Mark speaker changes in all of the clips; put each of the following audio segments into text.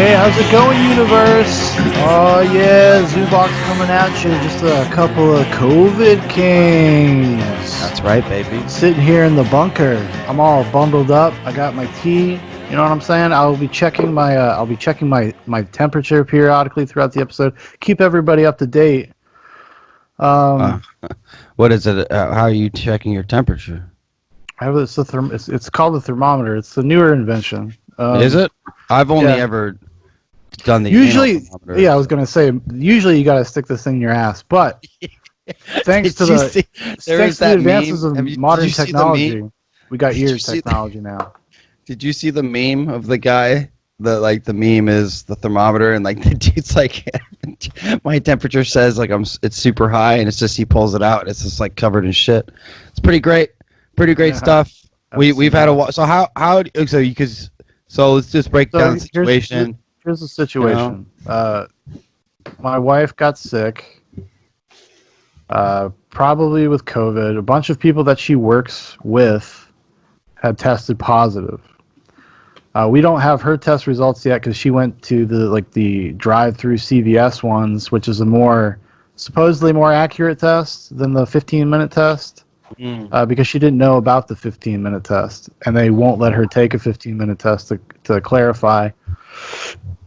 Speaker 1: Hey, how's it going, universe? Oh yeah, Zubox coming at you. Just a couple of COVID kings.
Speaker 2: That's right, baby.
Speaker 1: Sitting here in the bunker. I'm all bundled up. I got my tea. You know what I'm saying? I'll be checking my temperature periodically throughout the episode. Keep everybody up to date.
Speaker 2: What is it? How are you checking your temperature?
Speaker 1: I have it's called the thermometer. It's a newer invention.
Speaker 2: Is it? I've only ever done the
Speaker 1: usually.
Speaker 2: anal thermometer,
Speaker 1: Yeah, I was gonna say. Usually, you gotta stick this thing in your ass, but thanks to the advances of modern technology, we got ear technology now.
Speaker 2: Did you see the meme of the guy? The meme is the thermometer, and like the dude's like, my temperature says like it's super high, and it's just he pulls it out, and it's just like covered in shit. It's pretty great stuff. We've had a so so let's just break down the situation.
Speaker 1: Here's the situation. My wife got sick, probably with COVID. A bunch of people that she works with had tested positive. We don't have her test results yet because she went to the drive-through CVS ones, which is a supposedly more accurate test than the 15-minute test. Because she didn't know about the 15-minute test, and they won't let her take a 15-minute test to clarify.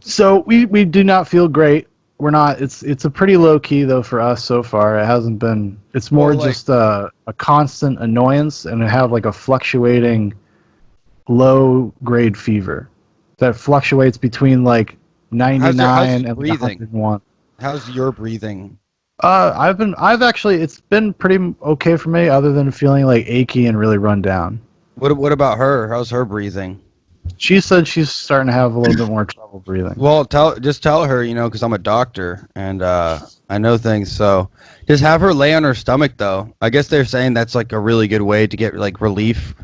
Speaker 1: So we do not feel great. We're not. It's a pretty low key though for us so far. It hasn't been. It's more just a constant annoyance, and have like a fluctuating low grade fever that fluctuates between like 99 and 101.
Speaker 2: How's your breathing?
Speaker 1: It's been pretty okay for me, other than feeling like achy and really run down.
Speaker 2: What about her? How's her breathing?
Speaker 1: She said she's starting to have a little bit more trouble breathing.
Speaker 2: Well, just tell her, because I'm a doctor and I know things. So just have her lay on her stomach, though. I guess they're saying that's like a really good way to get like relief.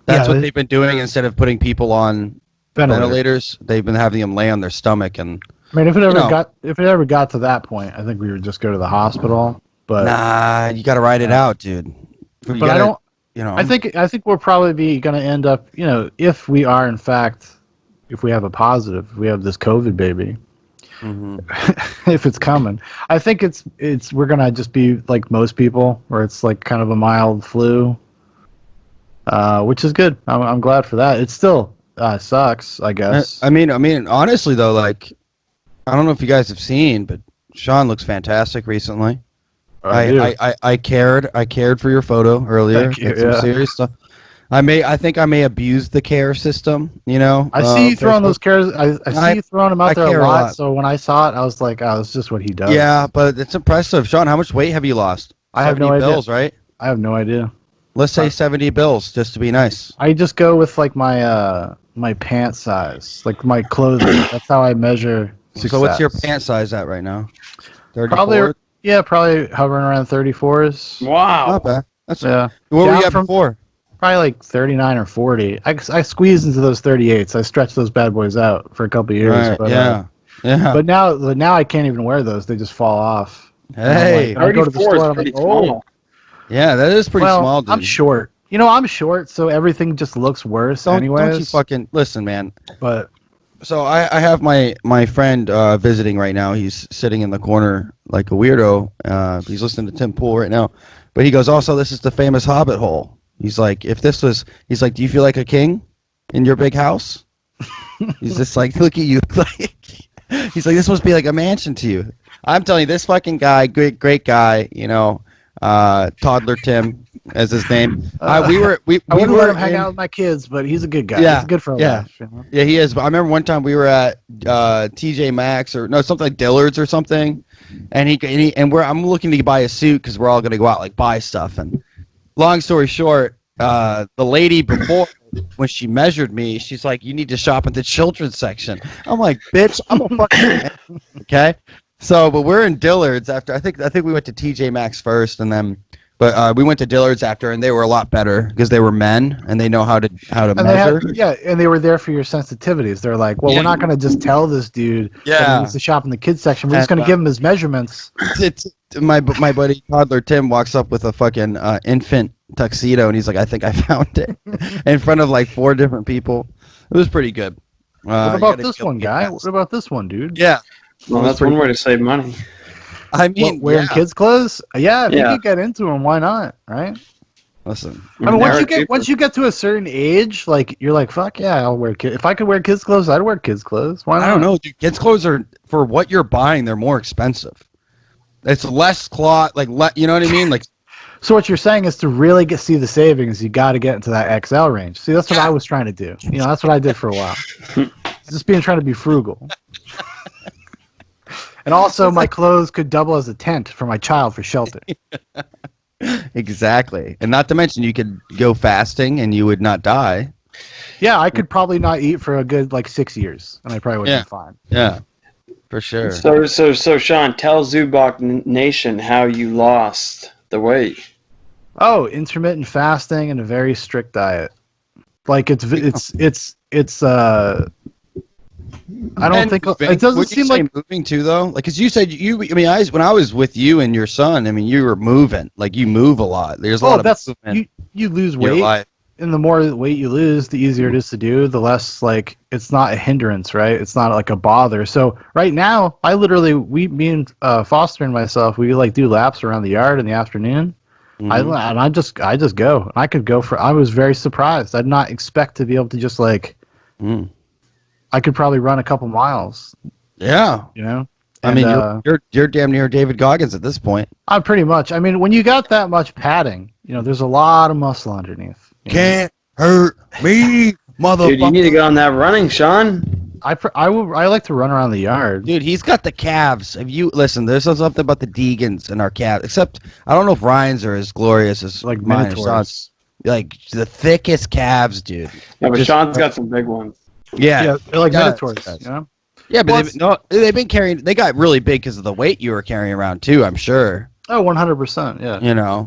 Speaker 2: That's what they've been doing instead of putting people on ventilators. They've been having them lay on their stomach and.
Speaker 1: I mean, if it ever got to that point, I think we would just go to the hospital. But
Speaker 2: nah, you got to ride it out, dude.
Speaker 1: I don't. I think we'll probably be going to end up. If we are in fact, if we have a positive, if we have this COVID baby, if it's coming, I think we're gonna just be like most people, where it's like kind of a mild flu, which is good. I'm glad for that. It still sucks, I guess.
Speaker 2: I mean, honestly though, like. I don't know if you guys have seen, but Sean looks fantastic recently. I cared for your photo earlier.
Speaker 1: Thank you,
Speaker 2: some serious stuff. I think I may abuse the care system.
Speaker 1: I see you throwing those cares. I see you throwing them out there a lot. So when I saw it, I was like, "Oh, it's just what he does."
Speaker 2: Yeah, but it's impressive, Sean. How much weight have you lost?
Speaker 1: I have no idea.
Speaker 2: Bills, right?
Speaker 1: I have no idea.
Speaker 2: Let's say 70 bills, just to be nice.
Speaker 1: I just go with like my pant size, like my clothing. That's how I measure. Success.
Speaker 2: So what's your pant size at right now? 34?
Speaker 1: Probably hovering around 34s.
Speaker 3: Wow.
Speaker 2: Not bad. What
Speaker 1: were
Speaker 2: you at before?
Speaker 1: Probably like 39 or 40. I squeezed into those 38s. I stretched those bad boys out for a couple of years.
Speaker 2: Right,
Speaker 1: but,
Speaker 2: yeah.
Speaker 1: But now I can't even wear those. They just fall off.
Speaker 2: Hey.
Speaker 1: I go to the store. I'm like,
Speaker 3: small.
Speaker 2: Yeah, that is pretty small, dude.
Speaker 1: I'm short. I'm short, so everything just looks worse anyways.
Speaker 2: Don't you fucking... Listen, man.
Speaker 1: But...
Speaker 2: So I have my friend visiting right now. He's sitting in the corner like a weirdo. He's listening to Tim Pool right now. But he goes, also, this is the famous Hobbit hole. He's like, do you feel like a king in your big house? He's just like, look at you. He's like, this must be like a mansion to you. I'm telling you, this fucking guy, great guy, Toddler Tim as his name. I wouldn't
Speaker 1: let him hang out with my kids, but he's a good guy.
Speaker 2: Yeah,
Speaker 1: he's good for a laugh.
Speaker 2: Yeah, he is. But I remember one time we were at TJ Maxx something like Dillard's or something, and I'm looking to buy a suit because we're all gonna go out like buy stuff. And long story short, the lady before when she measured me, she's like, "You need to shop at the children's section." I'm like, "Bitch, I'm a fucking man." Okay. So, but we're in Dillard's after. I think we went to TJ Maxx first, and then. But we went to Dillard's after, and they were a lot better because they were men and they know how to measure.
Speaker 1: And they were there for your sensitivities. They're like, well, we're not going to just tell this dude that he needs to shop in the kids section. We're just going to give him his measurements.
Speaker 2: My buddy Toddler Tim walks up with a fucking infant tuxedo, and he's like, I think I found it in front of like 4 different people. It was pretty good.
Speaker 1: What
Speaker 2: You
Speaker 1: about
Speaker 2: gotta
Speaker 1: this
Speaker 2: go
Speaker 1: one,
Speaker 2: get
Speaker 1: guy?
Speaker 2: that.
Speaker 1: What about this one, dude?
Speaker 2: Yeah.
Speaker 3: Well, that's one way to save money.
Speaker 2: I mean,
Speaker 1: What, wearing
Speaker 2: yeah.
Speaker 1: kids' clothes? Yeah, if you
Speaker 3: Yeah.
Speaker 1: could get into them, why not? Right?
Speaker 2: Listen,
Speaker 1: I mean,
Speaker 3: They're
Speaker 1: once
Speaker 3: cheaper.
Speaker 1: you get to a certain age, like you're like, fuck yeah, I'll wear kid. If I could wear kids' clothes, I'd wear kids' clothes. Why not?
Speaker 2: I don't know, dude. Kids' clothes are for what you're buying. They're more expensive. It's less cloth, like you know what I mean? Like,
Speaker 1: So what you're saying is to really see the savings, you got to get into that XL range. See, that's what I was trying to do. That's what I did for a while. Just trying to be frugal. And also, my clothes could double as a tent for my child for shelter.
Speaker 2: exactly. And not to mention, you could go fasting and you would not die.
Speaker 1: Yeah, I could probably not eat for a good 6 years, and I probably would
Speaker 2: Yeah.
Speaker 1: be fine.
Speaker 2: Yeah, for sure.
Speaker 3: So Sean, tell Zubok Nation how you lost the weight.
Speaker 1: Oh, intermittent fasting and a very strict diet. Like I don't
Speaker 2: And
Speaker 1: think
Speaker 2: moving.
Speaker 1: it doesn't
Speaker 2: Would you
Speaker 1: seem
Speaker 2: say
Speaker 1: like
Speaker 2: moving too, though. Like, because you said when I was with you and your son, I mean, you were moving. Like, you move a lot. There's a lot of movement
Speaker 1: you lose
Speaker 2: in your
Speaker 1: weight,
Speaker 2: life.
Speaker 1: and the more weight you lose, the easier it is to do. The less it's not a hindrance, right? It's not like a bother. So right now, I literally me and Foster and myself, we do laps around the yard in the afternoon.
Speaker 2: Mhm.
Speaker 1: I just go. I could go for. I was very surprised. I did not expect to be able to just
Speaker 2: Mm.
Speaker 1: I could probably run a couple miles.
Speaker 2: Yeah. I mean, you're damn near David Goggins at this point.
Speaker 1: I'm pretty much. I mean, when you got that much padding, there's a lot of muscle underneath.
Speaker 2: Can't hurt me, motherfucker.
Speaker 3: Dude, you need to get on that running, Sean.
Speaker 1: I like to run around the yard.
Speaker 2: Dude, he's got the calves. If you listen, there's something about the Deegans in our calves. Except I don't know if Ryan's are as glorious as
Speaker 1: Like
Speaker 2: mine or
Speaker 1: minotaurs.
Speaker 2: Sean's. Like the thickest calves, dude.
Speaker 3: Yeah, but
Speaker 2: Just-
Speaker 3: Sean's got some big ones.
Speaker 1: Yeah, they're like
Speaker 2: Yeah,
Speaker 1: minotaurs.
Speaker 2: it Yeah, but they've been carrying. They got really big because of the weight you were carrying around too. I'm sure.
Speaker 1: Oh, 100%. Yeah.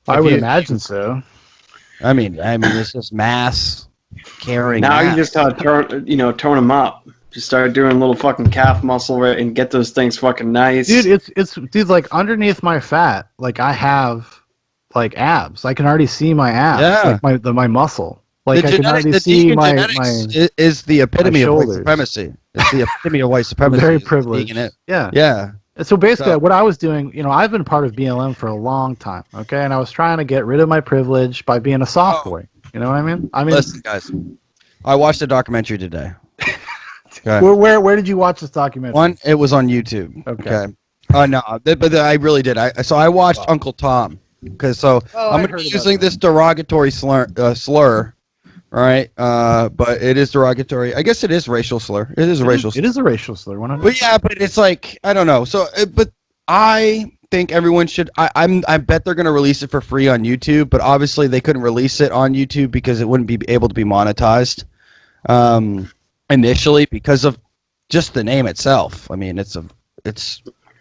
Speaker 1: I would imagine so.
Speaker 2: I mean, it's just mass carrying.
Speaker 3: Now
Speaker 2: mass.
Speaker 3: you just tone them up. Just start doing little fucking calf muscle and get those things fucking nice.
Speaker 1: Dude, it's underneath my fat, I have abs. I can already see my abs,
Speaker 2: Yeah.
Speaker 1: my muscle.
Speaker 2: The
Speaker 1: I can already see
Speaker 2: Deegan
Speaker 1: my
Speaker 2: genetics is the epitome of white
Speaker 1: shoulders.
Speaker 2: supremacy. It's the epitome of white supremacy.
Speaker 1: very
Speaker 2: is the
Speaker 1: privileged.
Speaker 2: Deegan it.
Speaker 1: Yeah.
Speaker 2: Yeah.
Speaker 1: And so basically,
Speaker 2: So-
Speaker 1: what I was doing, I've been part of BLM for a long time, okay, and I was trying to get rid of my privilege by being a soft boy. You know what I mean?
Speaker 2: Listen, guys, I watched a documentary today. Okay.
Speaker 1: Where did you watch this documentary?
Speaker 2: One, it was on YouTube.
Speaker 1: Okay.
Speaker 2: No, but I really did. I watched Uncle Tom. Because I'm
Speaker 1: I
Speaker 2: going to
Speaker 1: heard
Speaker 2: be
Speaker 1: about
Speaker 2: using
Speaker 1: that.
Speaker 2: this derogatory slur, right? But it is derogatory. I guess it is racial slur. It is a racial slur.
Speaker 1: It is a racial slur. 100%.
Speaker 2: But yeah, but it's like I don't know. So, but I think everyone should. I bet they're going to release it for free on YouTube. But obviously, they couldn't release it on YouTube because it wouldn't be able to be monetized initially because of just the name itself. I mean, it's a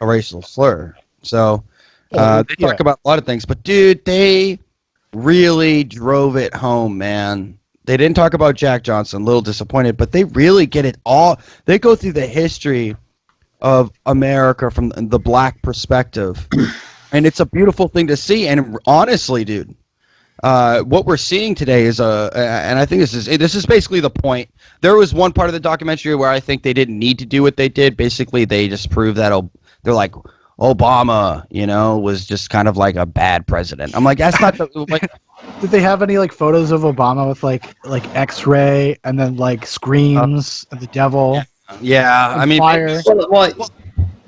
Speaker 2: racial slur. So they talk about a lot of things. But dude, they really drove it home, man. They didn't talk about Jack Johnson. A little disappointed, but they really get it all. They go through the history of America from the black perspective, and it's a beautiful thing to see. And honestly, dude, what we're seeing today is and I think this is basically the point. There was one part of the documentary where I think they didn't need to do what they did. Basically, they just proved that they're like Obama, was just kind of like a bad president. I'm like, that's not the.
Speaker 1: Did they have any photos of Obama with like X-ray and then screams and the devil?
Speaker 2: Yeah,
Speaker 1: and
Speaker 2: I mean,
Speaker 1: fire.
Speaker 3: Well,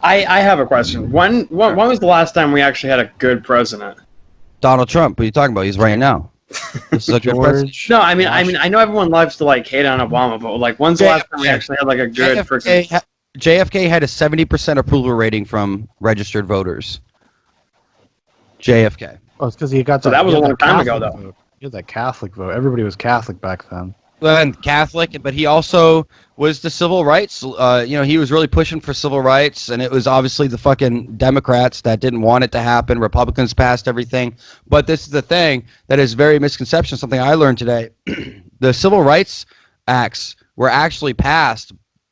Speaker 3: I have a question. When was the last time we actually had a good president?
Speaker 2: Donald Trump. What are you talking about? He's right now. This is a good president.
Speaker 1: George.
Speaker 3: No, I mean, I know everyone loves to hate on Obama, but when's the last time we actually had a good freaking?
Speaker 2: JFK had a 70% approval rating from registered voters. JFK.
Speaker 1: Oh, it's because he got
Speaker 3: So that was a long time ago, though.
Speaker 1: Vote. He had that Catholic vote. Everybody was Catholic back then.
Speaker 2: And Catholic, but he also was the civil rights. He was really pushing for civil rights, and it was obviously the fucking Democrats that didn't want it to happen. Republicans passed everything, but this is the thing that is very misconception. Something I learned today: the civil rights acts were actually passed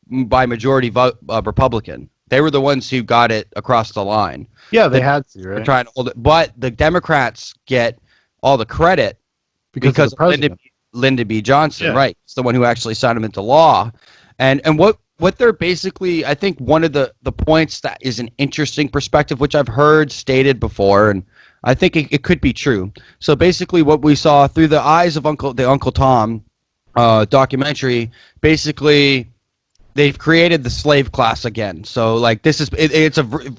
Speaker 2: by majority vote Republican. They were the ones who got it across the line.
Speaker 1: Yeah, they had to,
Speaker 2: They're
Speaker 1: right?
Speaker 2: trying to hold it, but the Democrats get all the credit because
Speaker 1: of the president.
Speaker 2: Lyndon B. Johnson,
Speaker 1: Yeah.
Speaker 2: right? It's the one who actually signed them into law. And what they're basically, I think one of the points that is an interesting perspective, which I've heard stated before, and I think it could be true. So basically what we saw through the eyes of the Uncle Tom documentary, basically they've created the slave class again. So like this is it's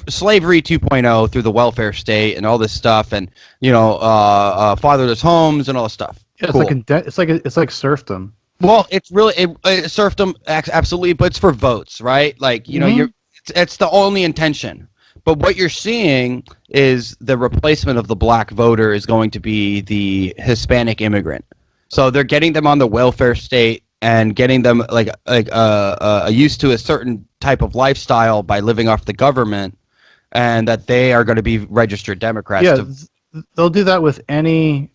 Speaker 2: slavery 2.0 through the welfare state and all this stuff, and fatherless homes and all this stuff.
Speaker 1: Yeah,
Speaker 2: Cool.
Speaker 1: it's like serfdom.
Speaker 2: Well, it's really serfdom, absolutely, but it's for votes, right? Like it's the only intention. But what you're seeing is the replacement of the black voter is going to be the Hispanic immigrant. So they're getting them on the welfare state and getting them used to a certain type of lifestyle by living off the government, and that they are going to be registered Democrats.
Speaker 1: Yeah, they'll do that with any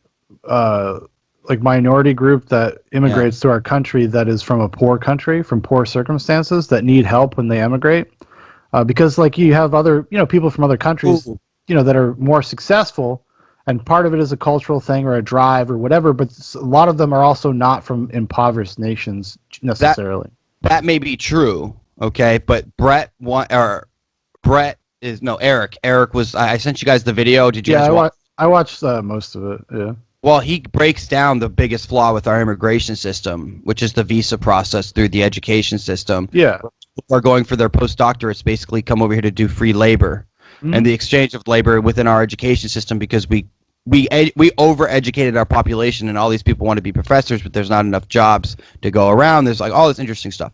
Speaker 1: minority group that immigrates to our country that is from a poor country, from poor circumstances, that need help when they emigrate. Because like you have other people from other countries that are more successful, and part of it is a cultural thing or a drive or whatever, but a lot of them are also not from impoverished nations necessarily.
Speaker 2: That may be true, okay, but Eric was, I sent you guys the video. Did you guys watch?
Speaker 1: I watched most of it. Yeah.
Speaker 2: Well, he breaks down the biggest flaw with our immigration system, which is the visa process through the education system.
Speaker 1: Yeah.
Speaker 2: People are going for their postdoctorates, basically come over here to do free labor, and the exchange of labor within our education system, because we over-educated our population, and all these people want to be professors, but there's not enough jobs to go around. There's like all this interesting stuff.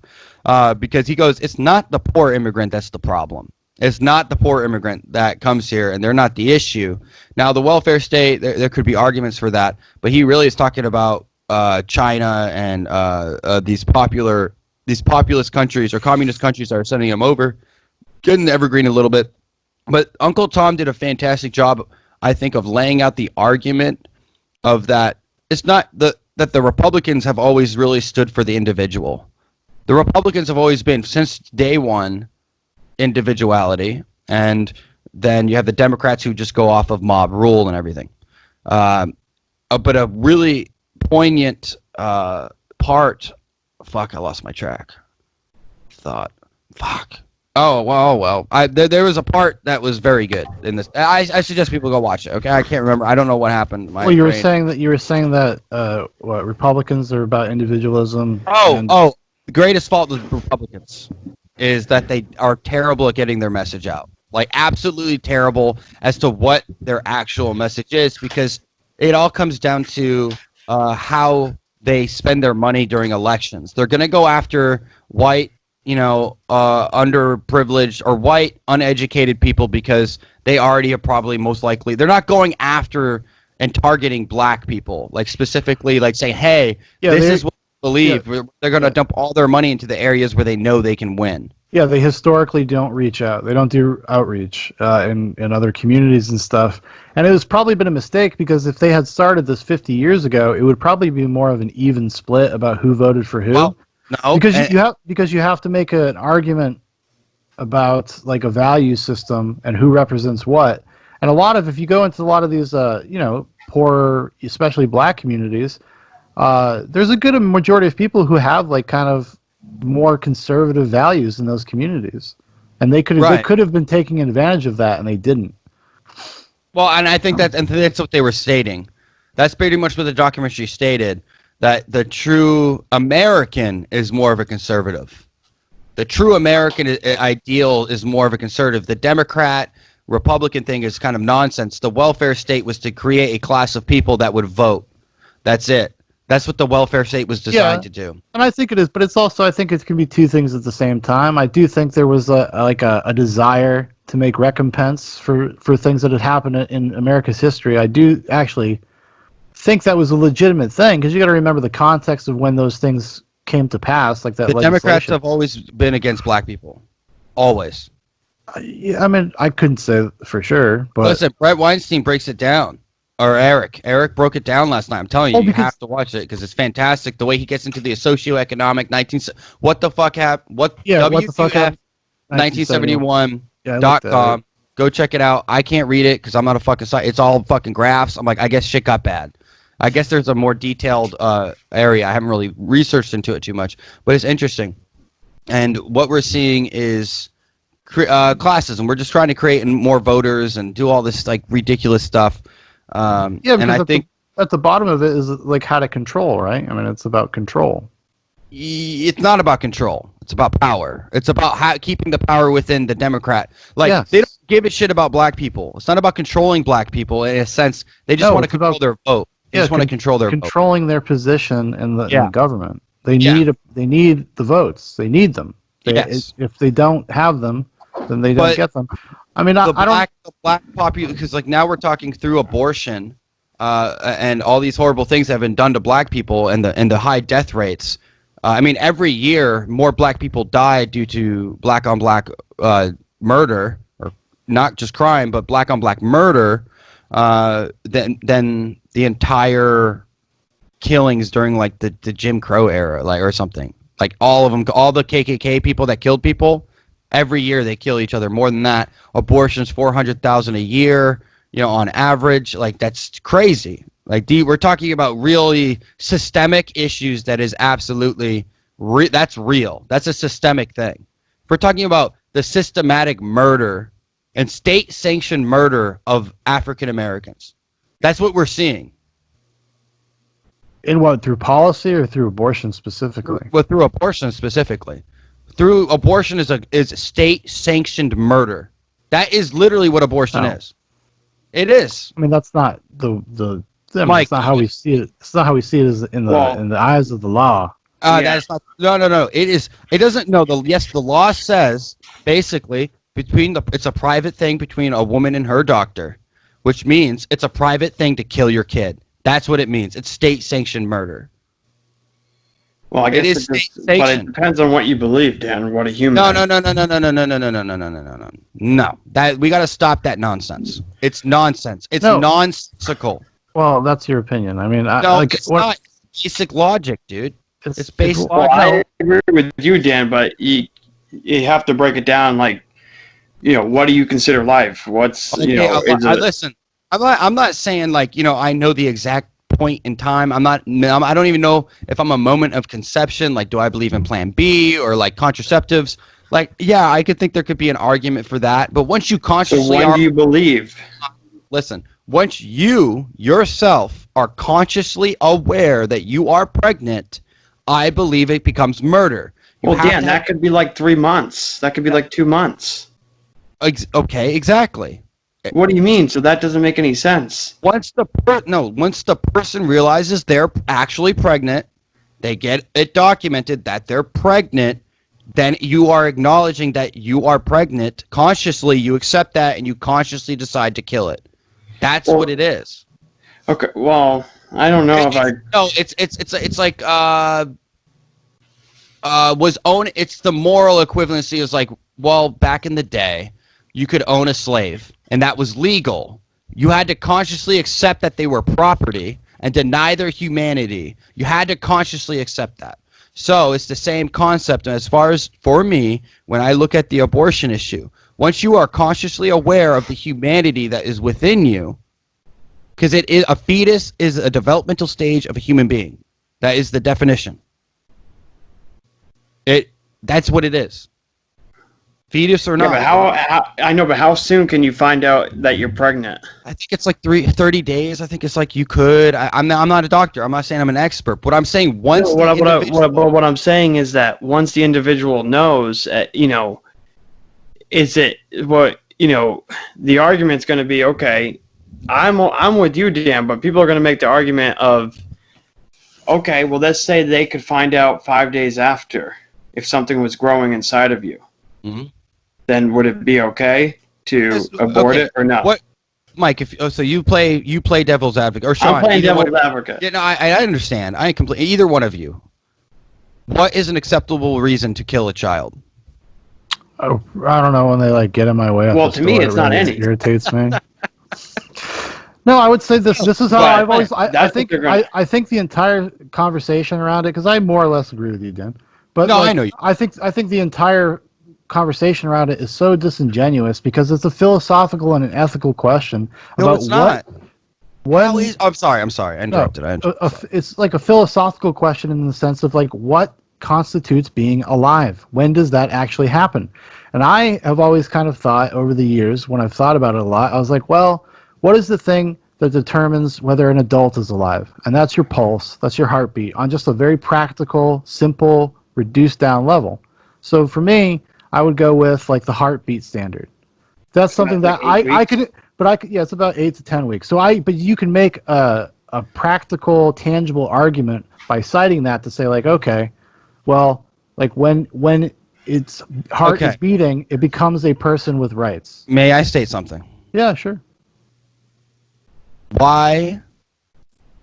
Speaker 2: Because he goes, it's not the poor immigrant that's the problem. It's not the poor immigrant that comes here, and they're not the issue. Now, the welfare state, there could be arguments for that, but he really is talking about China and these populist countries or communist countries that are sending them over, getting the evergreen a little bit. But Uncle Tom did a fantastic job, I think, of laying out the argument of that it's not that the Republicans have always really stood for the individual. The Republicans have always been, since day one, individuality, and then you have the Democrats who just go off of mob rule and everything. But a really poignant part. Fuck, I lost my track. Oh well. There was a part that was very good in this. I suggest people go watch it. Okay, I can't remember. I don't know what happened.
Speaker 1: You were saying that what Republicans are about individualism.
Speaker 2: The greatest fault of Republicans is that they are terrible at getting their message out. Like absolutely terrible as to what their actual message is, because it all comes down to how they spend their money during elections. They're going to go after white, underprivileged or white uneducated people because they already are probably most likely. They're not going after and targeting black people, like specifically like saying, hey, this is what we believe. Yeah. They're going to dump all their money into the areas where they know they can win.
Speaker 1: Yeah, they historically don't reach out. They don't do outreach in other communities and stuff. And it has probably been a mistake, because if they had started this 50 years ago, it would probably be more of an even split about who voted for who.
Speaker 2: Well, no,
Speaker 1: because you have to make an argument about like a value system and who represents what. And if you go into a lot of these poor, especially black communities, there's a good majority of people who have like kind of more conservative values in those communities, and they could have been taking advantage of that, and they didn't.
Speaker 2: Well, and I think that's what they were stating. That's pretty much what the documentary stated, that the true American is more of a conservative. The true American ideal is more of a conservative. The Democrat Republican thing is kind of nonsense. The welfare state was to create a class of people that would vote. That's it. That's what the welfare state was designed to do.
Speaker 1: And I think it is, but it's also, I think it can be two things at the same time. I do think there was a desire to make recompense for things that had happened in America's history. I do actually think that was a legitimate thing, because you got to remember the context of when those things came to pass, like that.
Speaker 2: The Democrats have always been against black people, always.
Speaker 1: I mean, I couldn't say for sure, but
Speaker 2: listen, Brett Weinstein breaks it down. Or Eric broke it down last night. I'm telling you, you have to watch it because it's fantastic. The way he gets into the socioeconomic what the fuck happened? What the fuck happened? 1971.com. Go check it out. I can't read it because I'm not a fucking site. It's all fucking graphs. I'm like, I guess shit got bad. I guess there's a more detailed area. I haven't really researched into it too much, but it's interesting. And what we're seeing is classism. We're just trying to create more voters and do all this like ridiculous stuff.
Speaker 1: Yeah, because
Speaker 2: and I think
Speaker 1: at the bottom of it is like how to control, right? I mean, it's about control.
Speaker 2: it's not about control. It's about power. It's about keeping the power within the Democrat. Like
Speaker 1: Yes.
Speaker 2: they don't give a shit about black people. It's not about controlling black people in a sense. They just want to control their vote. They just want to control their vote.
Speaker 1: Controlling their position in the government. They
Speaker 2: Yeah.
Speaker 1: need the votes. They need them.
Speaker 2: Yes.
Speaker 1: If they don't have them, then they don't get them. I mean,
Speaker 2: The black population, because like now we're talking through abortion, and all these horrible things that have been done to black people and the high death rates. I mean, every year more black people die due to black on black murder, or not just crime, but black on black murder, than the entire killings during like the Jim Crow era, like or something. Like all of them, all the KKK people that killed people, every year they kill each other. More than that, abortions 400,000 a year, on average. Like that's crazy. Like we're talking about really systemic issues that is absolutely that's real. That's a systemic thing. We're talking about the systematic murder and state-sanctioned murder of African Americans. That's what we're seeing.
Speaker 1: In what, through policy or through abortion specifically?
Speaker 2: Well, through abortion specifically. Through abortion is state-sanctioned murder. That is literally what abortion is. It is.
Speaker 1: I mean, that's not
Speaker 2: Mike,
Speaker 1: it's not how we see it. It's not how we see it as in the eyes of the law.
Speaker 2: That's not. No. It is. It doesn't. No. The law says basically it's a private thing between a woman and her doctor, which means it's a private thing to kill your kid. That's what it means. It's state-sanctioned murder.
Speaker 3: Well, I guess but it depends on what you believe, Dan. What a human.
Speaker 2: No. That we got to stop that nonsense. It's nonsense. It's nonsensical.
Speaker 1: Well, that's your opinion. I mean,
Speaker 2: it's not. It's basic logic, dude. It's basic
Speaker 3: well,
Speaker 2: logic.
Speaker 3: I agree with you, Dan, but you have to break it down. Like, what do you consider life? What's
Speaker 2: listen. I'm not saying like I know the exact point in time. I don't even know if I'm a moment of conception. Like, do I believe in Plan B or like contraceptives? Like, yeah, I could think there could be an argument for that. But once you consciously,
Speaker 3: so when do you believe?
Speaker 2: Listen, once you yourself are consciously aware that you are pregnant, I believe it becomes murder.
Speaker 3: Well, Dan, that could be like 3 months. That could be like 2 months.
Speaker 2: Okay, exactly.
Speaker 3: What do you mean? So that doesn't make any sense.
Speaker 2: Once the person realizes they're actually pregnant, they get it documented that they're pregnant, then you are acknowledging that you are pregnant. Consciously, you accept that and you consciously decide to kill it. That's what it is.
Speaker 3: Okay, well, I don't know if I.
Speaker 2: No, it's like it's the moral equivalency is like, well, back in the day, you could own a slave, and that was legal. You had to consciously accept that they were property and deny their humanity. You had to consciously accept that. So it's the same concept as far as for me when I look at the abortion issue. Once you are consciously aware of the humanity that is within you, because a fetus is a developmental stage of a human being. That is the definition. That's what it is. Fetus or not.
Speaker 3: Yeah, but how soon can you find out that you're pregnant?
Speaker 2: I think it's like 30 days. I think it's like you could. I'm not a doctor. I'm not saying I'm an expert. But I'm saying once.
Speaker 3: What I'm saying is that once the individual knows, is it what the argument's going to be? Okay, I'm with you, Dan. But people are going to make the argument of, okay, well, let's say they could find out 5 days after if something was growing inside of you.
Speaker 2: Mm-hmm.
Speaker 3: Then would it be okay to abort it or not?
Speaker 2: What, Mike? So you play devil's advocate, or Sean?
Speaker 3: I'm playing devil's advocate.
Speaker 2: Yeah, no, I understand. I completely. Either one of you. What is an acceptable reason to kill a child?
Speaker 1: Oh, I don't know, when they like get in my way.
Speaker 3: Well, to me, it's not any.
Speaker 1: It irritates me. No, I would say this. This is how I've always. I think the entire conversation around it, because I more or less agree with you, Dan. But
Speaker 2: no, I know you.
Speaker 1: I think the entire conversation around it is so disingenuous because it's a philosophical and an ethical question
Speaker 2: about
Speaker 1: what. when
Speaker 2: I'm sorry. I interrupted.
Speaker 1: it's like a philosophical question in the sense of like what constitutes being alive. When does that actually happen? And I have always kind of thought over the years when I've thought about it a lot, I was like, well, what is the thing that determines whether an adult is alive? And that's your pulse, that's your heartbeat on just a very practical, simple, reduced down level. So for me, I would go with like the heartbeat standard. That's something
Speaker 3: Like
Speaker 1: that
Speaker 3: 8 weeks?
Speaker 1: I could, but I could, yeah, it's about 8 to 10 weeks. But you can make a practical, tangible argument by citing that to say like, okay, well, like when its heart is
Speaker 2: Okay.
Speaker 1: beating, it becomes a person with rights.
Speaker 2: May I state something?
Speaker 1: Yeah, sure.
Speaker 2: Why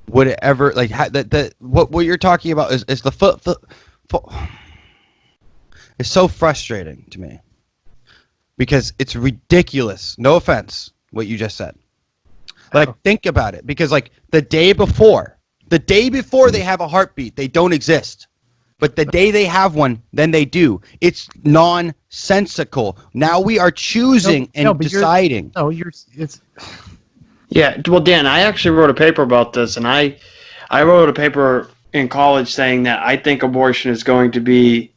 Speaker 2: would it ever like what you're talking about is the foot. It's so frustrating to me because it's ridiculous. No offense, what you just said. Like, think about it, because like the day before they have a heartbeat, they don't exist. But the day they have one, then they do. It's nonsensical. Now we are choosing and deciding.
Speaker 1: It's
Speaker 3: Yeah, well, Dan, I actually wrote a paper about this, and I wrote a paper in college saying that I think abortion is going to be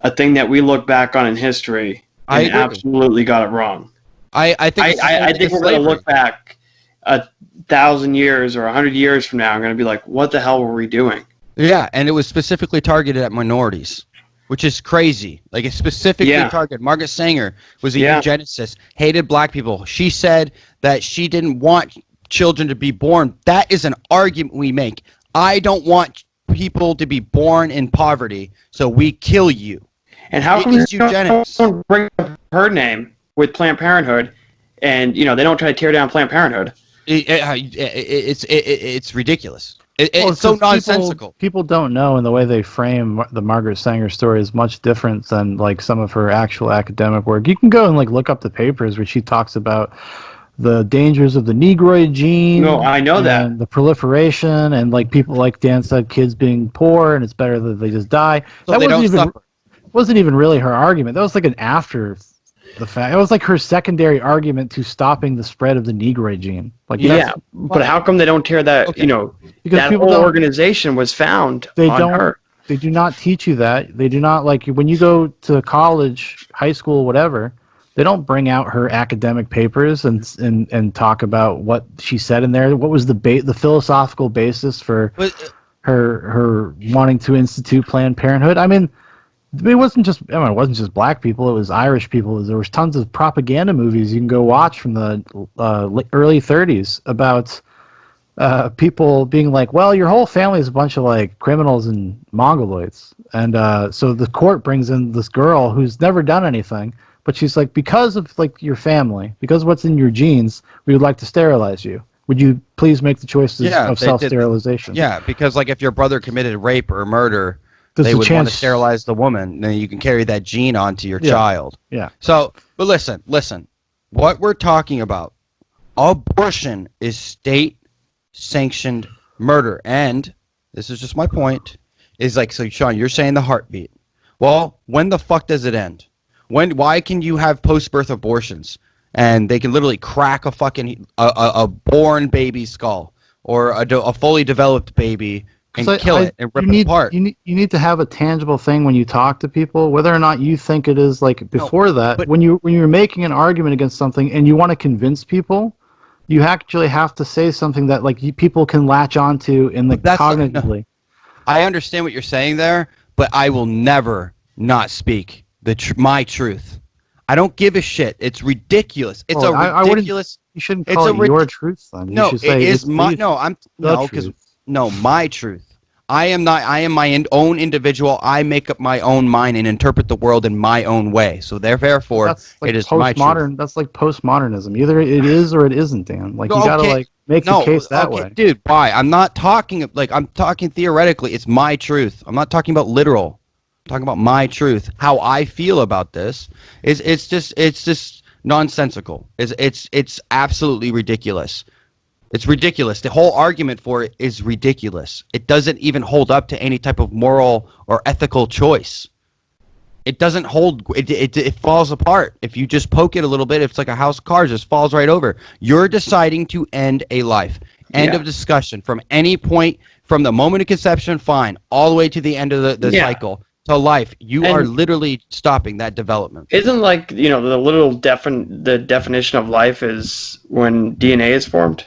Speaker 3: a thing that we look back on in history
Speaker 2: I
Speaker 3: and
Speaker 2: agree.
Speaker 3: absolutely got it wrong.
Speaker 2: I think
Speaker 3: I think we're going to look back 1,000 years or 100 years from now and going to be like, what the hell were we doing?
Speaker 2: Yeah, and it was specifically targeted at minorities, which is crazy. Like, it's specifically targeted. Margaret Sanger was a eugenicist, hated black people. She said that she didn't want children to be born. That is an argument we make. I don't want people to be born in poverty, so we kill you.
Speaker 3: And how come
Speaker 2: eugenics?
Speaker 3: Don't bring up her name with Planned Parenthood, and they don't try to tear down Planned Parenthood?
Speaker 2: It's ridiculous. It's so nonsensical.
Speaker 1: People don't know, and the way they frame the Margaret Sanger story is much different than like some of her actual academic work. You can go and like look up the papers where she talks about the dangers of the Negroid gene.
Speaker 3: No, I know that.
Speaker 1: The proliferation and like people, like Dan said, kids being poor and it's better that they just die.
Speaker 2: So
Speaker 1: that
Speaker 2: they don't suffer.
Speaker 1: Wasn't even really her argument. That was like an after the fact. It was like her secondary argument to stopping the spread of the Negroid gene. Like,
Speaker 3: but how come they don't tear that?
Speaker 1: Okay. Because
Speaker 3: that whole organization was found on her.
Speaker 1: They do not teach you that. They do not, like, when you go to college, high school, whatever. They don't bring out her academic papers and talk about what she said in there. What was the philosophical basis for her wanting to institute Planned Parenthood? I mean, it wasn't just black people. It was Irish people. There was tons of propaganda movies you can go watch from the early 30s about people being like, well, your whole family is a bunch of like criminals and mongoloids. And so the court brings in this girl who's never done anything, but she's like, because of like your family, because of what's in your genes, we would like to sterilize you. Would you please make the choices of self-sterilization?
Speaker 2: Yeah, because like if your brother committed rape or murder, they would want to sterilize the woman, then you can carry that gene onto your child.
Speaker 1: Yeah.
Speaker 2: So, but listen. What we're talking about, abortion is state-sanctioned murder. And this is just my point, is like, so Sean, you're saying the heartbeat. Well, when the fuck does it end? Why can you have post-birth abortions and they can literally crack a fucking a born baby's skull or a fully developed baby and kill it and rip it apart?
Speaker 1: You need to have a tangible thing when you talk to people, whether or not you think it is like before that. But when you're making an argument against something and you want to convince people, you actually have to say something that like people can latch onto in the cognitively.
Speaker 2: I understand what you're saying there, but I will never not speak my truth. I don't give a shit. It's ridiculous. It's ridiculous.
Speaker 1: You shouldn't call it your truth then.
Speaker 2: No,
Speaker 1: you should say
Speaker 2: it is my my truth. I am my own individual. I make up my own mind and interpret the world in my own way. So therefore,
Speaker 1: like
Speaker 2: it is my truth.
Speaker 1: That's like postmodernism. Either it is or it isn't, Dan. Like you gotta like make the case that way.
Speaker 2: Dude, why? I'm not talking I'm talking theoretically. It's my truth. I'm not talking about literal. I'm talking about my truth. How I feel about this is it's just nonsensical. It's absolutely ridiculous. It's ridiculous. The whole argument for it is ridiculous. It doesn't even hold up to any type of moral or ethical choice. it doesn't hold. It falls apart. If you just poke it a little bit, it's like a house of cards, just falls right over. You're deciding to end a life. End of discussion. From any point, from the moment of conception, fine, all the way to the end of the cycle to life. You are literally stopping that development.
Speaker 3: Isn't like, the definition of life is when DNA is formed?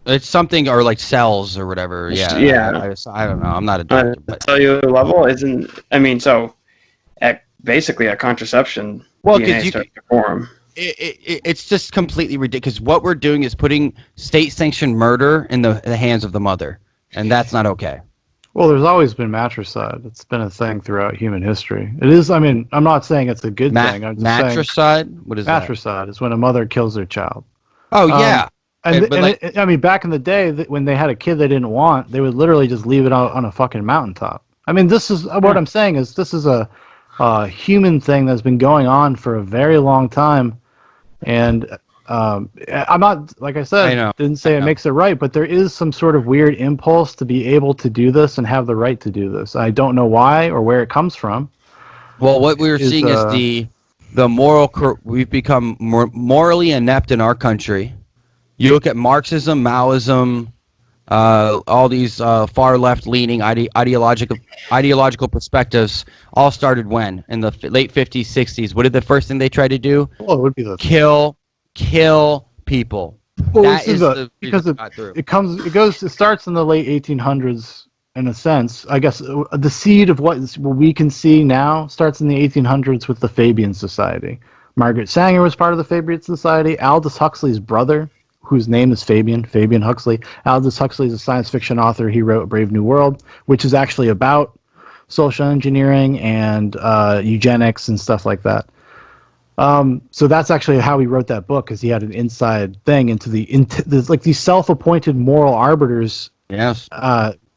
Speaker 2: It's something, or like cells or whatever. Yeah.
Speaker 3: Yeah.
Speaker 2: I don't know. I'm not a doctor. But
Speaker 3: Cellular level isn't. I mean, so basically at contraception, DNA starts to form.
Speaker 2: It's just completely ridiculous. What we're doing is putting state-sanctioned murder in the hands of the mother, and that's not okay.
Speaker 1: Well, there's always been matricide. It's been a thing throughout human history. It is. I mean, I'm not saying it's a good thing. I'm just
Speaker 2: matricide? What is
Speaker 1: matricide? That? Is when a mother kills their child.
Speaker 2: Oh yeah.
Speaker 1: I mean, back in the day, when they had a kid they didn't want, they would literally just leave it out on a fucking mountaintop. I mean, this is what I'm saying is this is a human thing that's been going on for a very long time. And I'm not, like I said, didn't say it makes it right, but there is some sort of weird impulse to be able to do this and have the right to do this. I don't know why or where it comes from.
Speaker 2: Well, what we're seeing is the moral. We've become morally inept in our country. You look at Marxism, Maoism, all these far left-leaning ideological perspectives all started when? In the late 50s, 60s. What did the first thing they tried to do?
Speaker 1: Well, it would be the
Speaker 2: kill people.
Speaker 1: Well,
Speaker 2: that is
Speaker 1: because it starts in the late 1800s in a sense. I guess the seed of what we can see now starts in the 1800s with the Fabian Society. Margaret Sanger was part of the Fabian Society. Aldous Huxley's brother, whose name is Fabian Huxley. Aldous Huxley is a science fiction author. He wrote Brave New World, which is actually about social engineering and eugenics and stuff like that. So that's actually how he wrote that book, because he had an inside thing into like these self-appointed moral arbiters.
Speaker 2: Yes.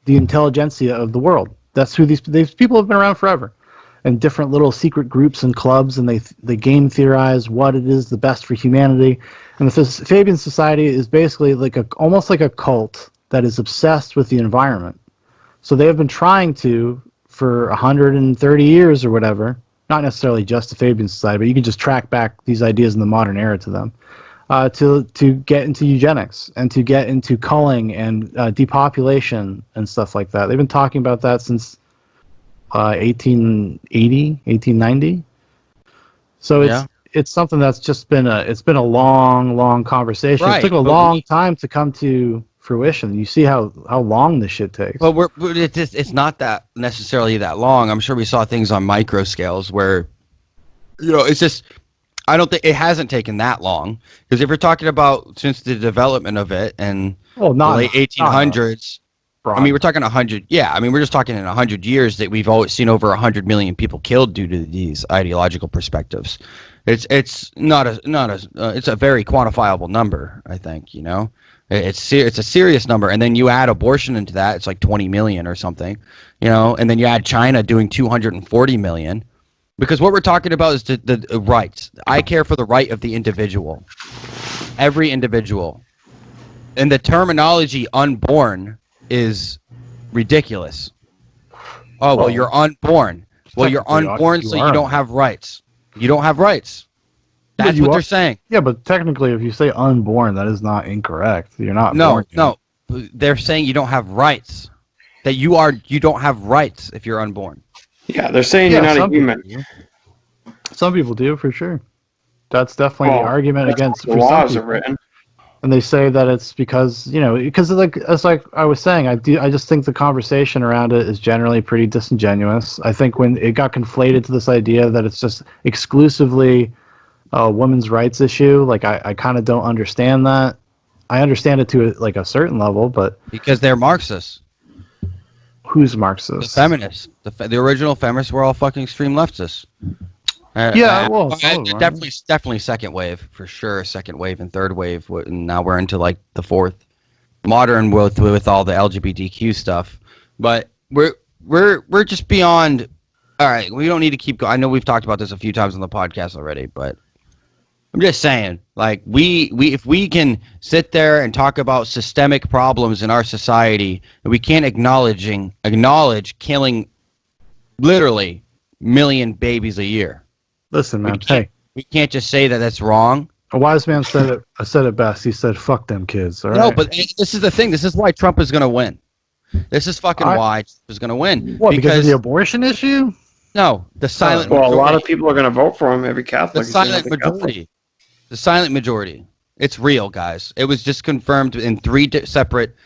Speaker 1: The intelligentsia of the world. That's who these people have been around forever. And different little secret groups and clubs, and they game theorize what it is the best for humanity. And the Fabian Society is basically like almost like a cult that is obsessed with the environment. So they have been trying to, for 130 years or whatever, not necessarily just the Fabian Society, but you can just track back these ideas in the modern era to them, to get into eugenics and to get into culling and depopulation and stuff like that. They've been talking about that since 1880, 1890. So it's something that's just been a long conversation. Right. It took a long time to come to fruition. You see how long this shit takes.
Speaker 2: Well, it's not that necessarily that long. I'm sure we saw things on micro scales where, it's just, I don't think it hasn't taken that long, because if you're talking about since the development of it and the late 1800s. I mean, we're talking 100. Yeah, I mean, we're just talking in 100 years that we've always seen over 100 million people killed due to these ideological perspectives. It's it's a very quantifiable number. I think it's a serious number, and then you add abortion into that, it's like 20 million or something, and then you add China doing 240 million, because what we're talking about is the rights. I care for the right of the individual, every individual, and the terminology "unborn" is ridiculous. Oh, well, you're unborn. Well, you're unborn, so you don't have rights. You don't have rights. That's what they're saying.
Speaker 1: Yeah, but technically, if you say unborn, that is not incorrect. You're not born.
Speaker 2: No. They're saying you don't have rights. That you don't have rights if you're unborn.
Speaker 3: Yeah, they're saying you're not a human.
Speaker 1: Some people do, for sure. That's definitely the argument against
Speaker 3: the laws are written.
Speaker 1: And they say that it's because, because it's like I was saying, I just think the conversation around it is generally pretty disingenuous. I think when it got conflated to this idea that it's just exclusively a women's rights issue, like I kind of don't understand that. I understand it to like a certain level, but
Speaker 2: because they're Marxists.
Speaker 1: Who's Marxist?
Speaker 2: The feminists. The original feminists were all fucking extreme leftists. Definitely second wave for sure. Second wave and third wave. And now we're into like the fourth, modern with all the LGBTQ stuff. But we're just beyond. All right, we don't need to keep going. I know we've talked about this a few times on the podcast already, but I'm just saying, like we if we can sit there and talk about systemic problems in our society, and we can't acknowledge killing literally million babies a year.
Speaker 1: Listen, man. Hey,
Speaker 2: We can't just say that that's wrong.
Speaker 1: a wise man said it best. He said, "Fuck them kids." All right.
Speaker 2: No, but this is the thing. This is why Trump is going to win. This is fucking why Trump is going to win.
Speaker 1: What? Because of the abortion issue?
Speaker 2: No, the silent
Speaker 3: Well,
Speaker 2: majority.
Speaker 3: a lot of people are going to vote for him. Every Catholic.
Speaker 2: The
Speaker 3: is gonna
Speaker 2: silent
Speaker 3: be Catholic.
Speaker 2: majority. The silent majority. It's real, guys. It was just confirmed in 3 separate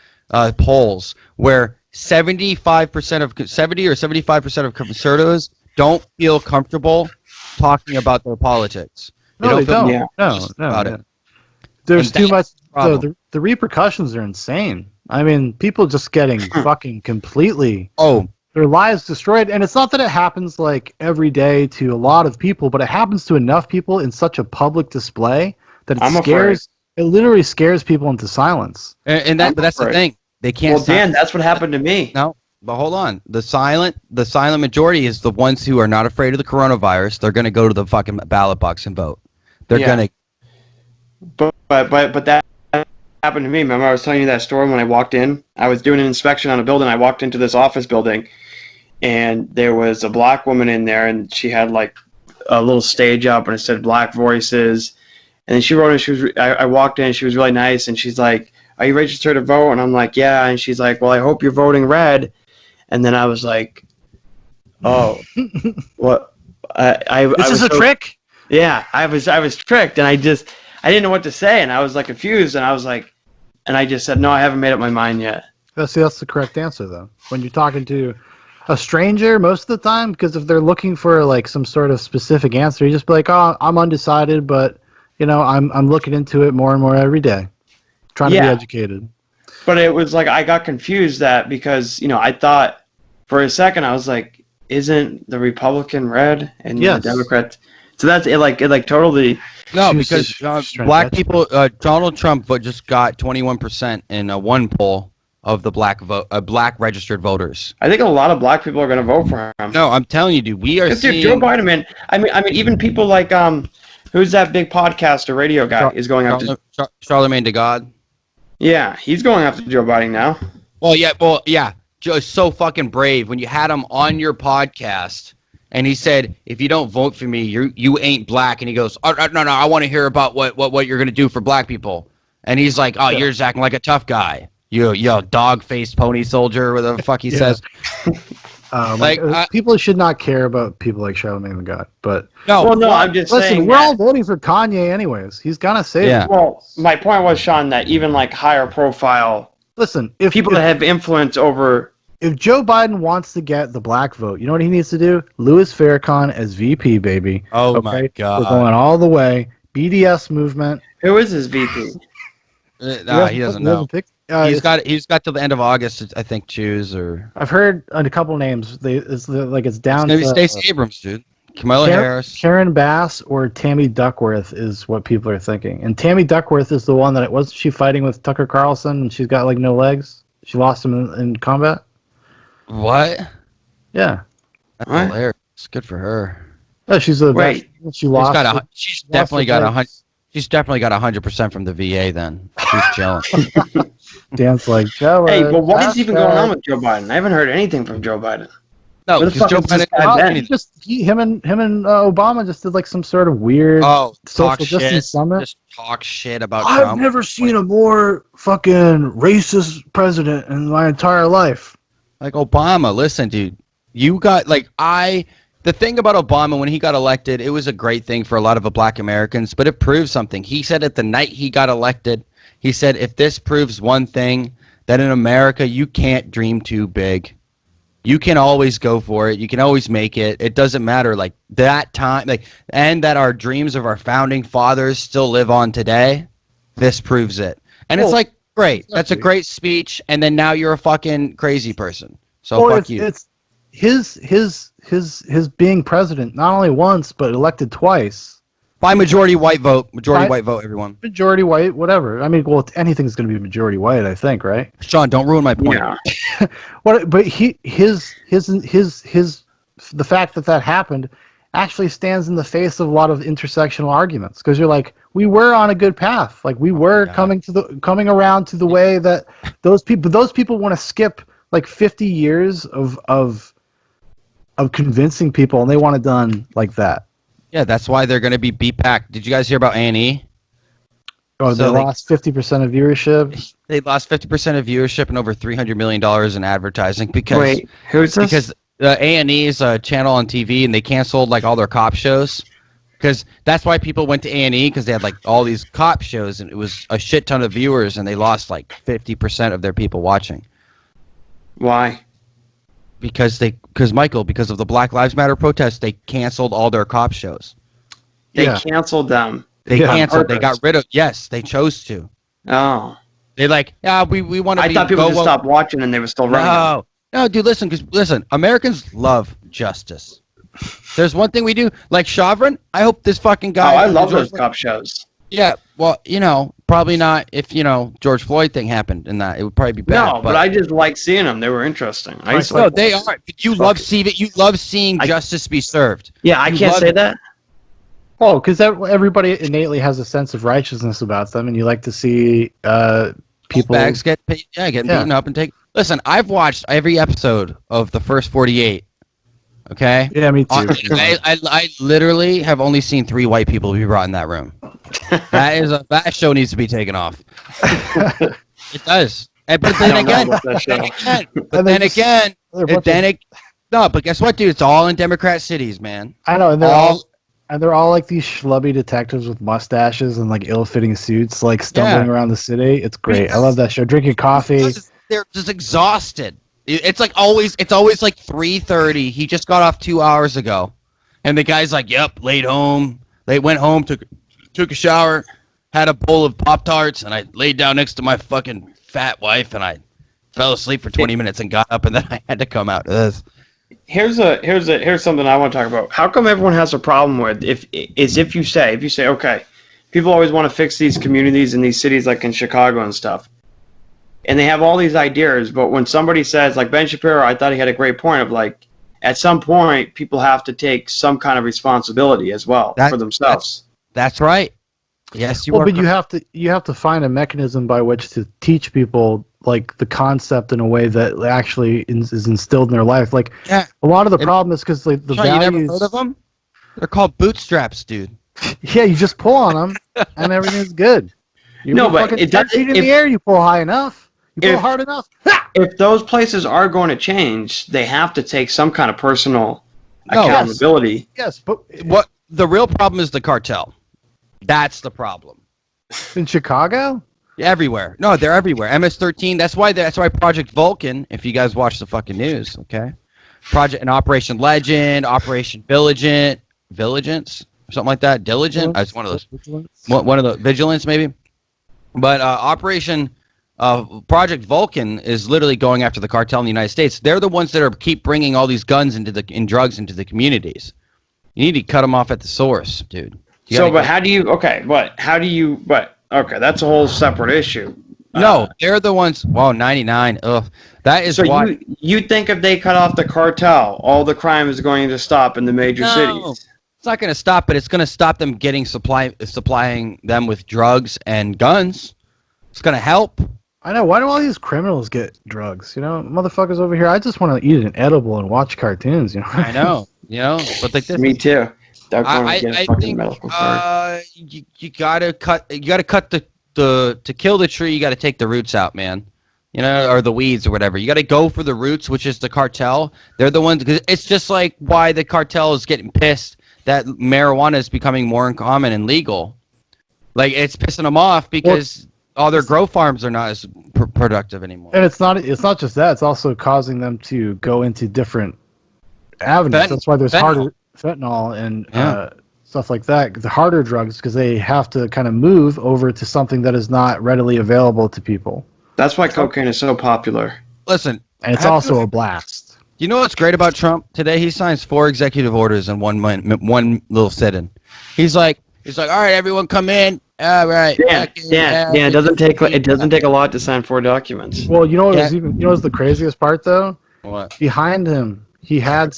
Speaker 2: polls where 75% of 70 or 75% of conservatives don't feel comfortable talking about their politics.
Speaker 1: No, they don't.
Speaker 3: Yeah.
Speaker 1: No.
Speaker 2: about it.
Speaker 1: There's
Speaker 2: And
Speaker 1: too much.
Speaker 2: that's the problem.
Speaker 1: The repercussions are insane. I mean, people just getting fucking completely their lives destroyed. And it's not that it happens like every day to a lot of people, but it happens to enough people in such a public display that it literally scares people into silence.
Speaker 2: And but that's the thing. They can't.
Speaker 3: Well, Dan, that's what happened to me.
Speaker 2: No, but hold on. The silent majority is the ones who are not afraid of the coronavirus. They're going to go to the fucking ballot box and vote. They're going to.
Speaker 3: But that happened to me. Remember, I was telling you that story when I walked in. I was doing an inspection on a building. I walked into this office building, and there was a black woman in there, and she had like a little stage up, and it said "Black Voices." And then she wrote, and I walked in, and she was really nice, and she's like, "Are you registered to vote?" And I'm like, "Yeah." And she's like, "Well, I hope you're voting red." And then I was like, "Oh, what?
Speaker 1: This is a trick."
Speaker 3: Yeah, I was tricked, and I didn't know what to say, and I was like confused, and I was like, and I just said, "No, I haven't made up my mind yet."
Speaker 1: That's the correct answer, though. When you're talking to a stranger, most of the time, because if they're looking for like some sort of specific answer, you just be like, "Oh, I'm undecided, but I'm looking into it more and more every day, trying to be educated."
Speaker 3: But it was like I got confused because I thought for a second I was like, "Isn't the Republican red and the Democrat?" So that's it. Like totally.
Speaker 2: No, because black people. Donald Trump just got 21% in one poll of the black registered voters.
Speaker 3: I think a lot of black people are going to vote for him.
Speaker 2: No, I'm telling you, dude. We are seeing
Speaker 3: Joe Biden, man. I mean, even people like who's that big podcaster radio guy is going after
Speaker 2: Charlemagne de God.
Speaker 3: Yeah, he's going after Joe Biden now.
Speaker 2: Well, yeah. Joe's so fucking brave. When you had him on your podcast, and he said, "If you don't vote for me, you ain't black." And he goes, "Oh, no, I want to hear about what you're gonna do for black people." And he's like, "Oh, you're just acting like a tough guy. You dog-faced pony soldier," or whatever the fuck he says.
Speaker 1: People should not care about people like Charlemagne the God, but
Speaker 3: no, I'm just saying.
Speaker 1: Listen, we're all voting for Kanye anyways. He's gonna say it.
Speaker 3: Well, my point was, Sean, that even like higher profile,
Speaker 1: if
Speaker 3: people that have influence over.
Speaker 1: If Joe Biden wants to get the black vote, you know what he needs to do? Louis Farrakhan as VP, baby.
Speaker 2: Oh my God,
Speaker 1: we're going all the way. BDS movement.
Speaker 3: Who is his VP?
Speaker 2: He doesn't know. He's got till the end of August, I think. Choose or
Speaker 1: I've heard a couple names. It's down
Speaker 2: maybe
Speaker 1: to
Speaker 2: Stacey Abrams, dude. Kamala Harris,
Speaker 1: Karen Bass, or Tammy Duckworth is what people are thinking. And Tammy Duckworth is the one that wasn't she fighting with Tucker Carlson and she's got like no legs. She lost him in combat.
Speaker 2: What?
Speaker 1: Yeah.
Speaker 2: That's hilarious. Good for her.
Speaker 1: Oh, she's a
Speaker 3: Wait.
Speaker 1: She lost.
Speaker 2: She's definitely got 100. She's definitely got 100% from the VA. Then she's chilling.
Speaker 1: Dan's like jealous.
Speaker 3: Hey, but what is even going on with Joe Biden? I haven't heard anything from Joe Biden.
Speaker 2: No, because Joe Biden.
Speaker 1: Him and Obama just did like some sort of weird social distance summit.
Speaker 2: Just talk shit about
Speaker 1: I've
Speaker 2: Trump.
Speaker 1: never seen a more fucking racist president in my entire life.
Speaker 2: Like Obama, listen, dude. You got the thing about Obama when he got elected, it was a great thing for a lot of black Americans, but it proves something. He said at the night he got elected, he said, if this proves one thing, that in America you can't dream too big. You can always go for it. You can always make it. It doesn't matter. Like that time, and that our dreams of our founding fathers still live on today. This proves it. And it's like, great. That's a great speech. And then now you're a fucking crazy person. So fuck you.
Speaker 1: It's his being president not only once but elected twice
Speaker 2: by majority white vote. White vote, everyone.
Speaker 1: Majority white, whatever. I mean, well, anything's going to be majority white, I think, right?
Speaker 2: Sean, don't ruin my point.
Speaker 3: Yeah.
Speaker 1: But his the fact that happened actually stands in the face of a lot of intersectional arguments because you're like, we were on a good path, like we were coming around to the way that those people want to skip like 50 years of of convincing people, and they want it done like that.
Speaker 2: Yeah, that's why they're going to be beat back. Did you guys hear about A&E?
Speaker 1: Oh,
Speaker 2: So
Speaker 1: they lost 50% of viewership.
Speaker 2: They lost 50% of viewership and over $300 million in advertising because
Speaker 3: Wait, who's this?
Speaker 2: because A&E is a channel on TV and they canceled like all their cop shows because that's why people went to A&E because they had like all these cop shows and it was a shit ton of viewers and they lost like 50% of their people watching.
Speaker 3: Why?
Speaker 2: Because of the Black Lives Matter protests, they canceled all their cop shows.
Speaker 3: They
Speaker 1: Yeah.
Speaker 3: canceled them.
Speaker 2: They
Speaker 1: Yeah.
Speaker 2: canceled. They
Speaker 3: Purpose.
Speaker 2: got rid of. Yes, they chose to.
Speaker 3: Oh.
Speaker 2: They like, yeah, we want to.
Speaker 3: I thought people just stopped watching and they were still running.
Speaker 2: No, dude, listen. Americans love justice. There's one thing we do, like Chauvelin. I hope this fucking guy.
Speaker 3: I love those cop shows.
Speaker 2: Yeah, well, probably not if George Floyd thing happened and that it would probably be bad.
Speaker 3: No, but I just like seeing them. They were interesting.
Speaker 2: No, they are. But you love seeing justice be served.
Speaker 3: Yeah, I can't say that.
Speaker 1: Oh, because everybody innately has a sense of righteousness about them, and you like to see people
Speaker 2: bags getting beaten up and take. Listen, I've watched every episode of the first 48. Okay.
Speaker 1: Yeah, me too.
Speaker 2: I literally have only seen 3 white people be brought in that room. That show needs to be taken off. It does. But guess what, dude? It's all in Democrat cities, man.
Speaker 1: I know, and they're all like these schlubby detectives with mustaches and like ill-fitting suits, like stumbling around the city. It's great. I love that show. Drinking coffee.
Speaker 2: They're just exhausted. It's always like 3:30. He just got off 2 hours ago, and the guy's like, "Yep, laid home. They went home, took a shower, had a bowl of Pop-Tarts, and I laid down next to my fucking fat wife, and I fell asleep for 20 minutes and got up, and then I had to come out."
Speaker 3: Here's something I want to talk about. How come everyone has a problem with if you say okay, people always want to fix these communities in these cities like in Chicago and stuff, and they have all these ideas, but when somebody says like Ben Shapiro, I thought he had a great point of like at some point people have to take some kind of responsibility as well for themselves.
Speaker 2: That's right. Yes,
Speaker 1: but you have to find a mechanism by which to teach people like the concept in a way that actually is instilled in their life. Like a lot of the problem is because like the values.
Speaker 2: You never heard of them? They're called bootstraps, dude.
Speaker 1: Yeah, you just pull on them and everything's good.
Speaker 3: But it does.
Speaker 1: In the air, you pull high enough. You pull hard enough.
Speaker 3: If those places are going to change, they have to take some kind of personal accountability.
Speaker 1: Yes, but
Speaker 2: what the real problem is the cartel. That's the problem.
Speaker 1: In Chicago?
Speaker 2: Everywhere. No, they're everywhere. MS-13. That's why Project Vulcan. If you guys watch the fucking news, okay. Operation Legend, Operation Vigilance, something like that. Diligent. It's one of those. One of the Vigilance, maybe. But Operation Project Vulcan is literally going after the cartel in the United States. They're the ones that keep bringing all these guns and drugs into the communities. You need to cut them off at the source, dude.
Speaker 3: Okay, that's a whole separate issue.
Speaker 2: No, they're the ones. Well, 99. Ugh, that is why.
Speaker 3: You think if they cut off the cartel, all the crime is going to stop in the major cities?
Speaker 2: It's not going to stop, but it's going to stop them supplying them with drugs and guns. It's going to help.
Speaker 1: I know. Why do all these criminals get drugs? Motherfuckers over here. I just want to eat an edible and watch cartoons.
Speaker 2: I know. But like this.
Speaker 3: Me too.
Speaker 2: I think you gotta cut to kill the tree. You gotta take the roots out, man. Or the weeds or whatever. You gotta go for the roots, which is the cartel. They're the ones. Cause it's just like why the cartel is getting pissed that marijuana is becoming more common and legal. Like it's pissing them off because all their grow farms are not as productive anymore.
Speaker 1: And it's not just that. It's also causing them to go into different avenues. That's why there's harder fentanyl and stuff like that. The harder drugs because they have to kind of move over to something that is not readily available to people.
Speaker 3: That's why cocaine is so popular.
Speaker 2: Listen,
Speaker 1: and it's also a blast.
Speaker 2: You know what's great about Trump? Today he signs 4 executive orders in one little sit-in. He's like, all right, everyone come in. All right.
Speaker 3: Yeah. It doesn't take a lot to sign 4 documents.
Speaker 1: Well, what's the craziest part though?
Speaker 2: What?
Speaker 1: Behind him, he had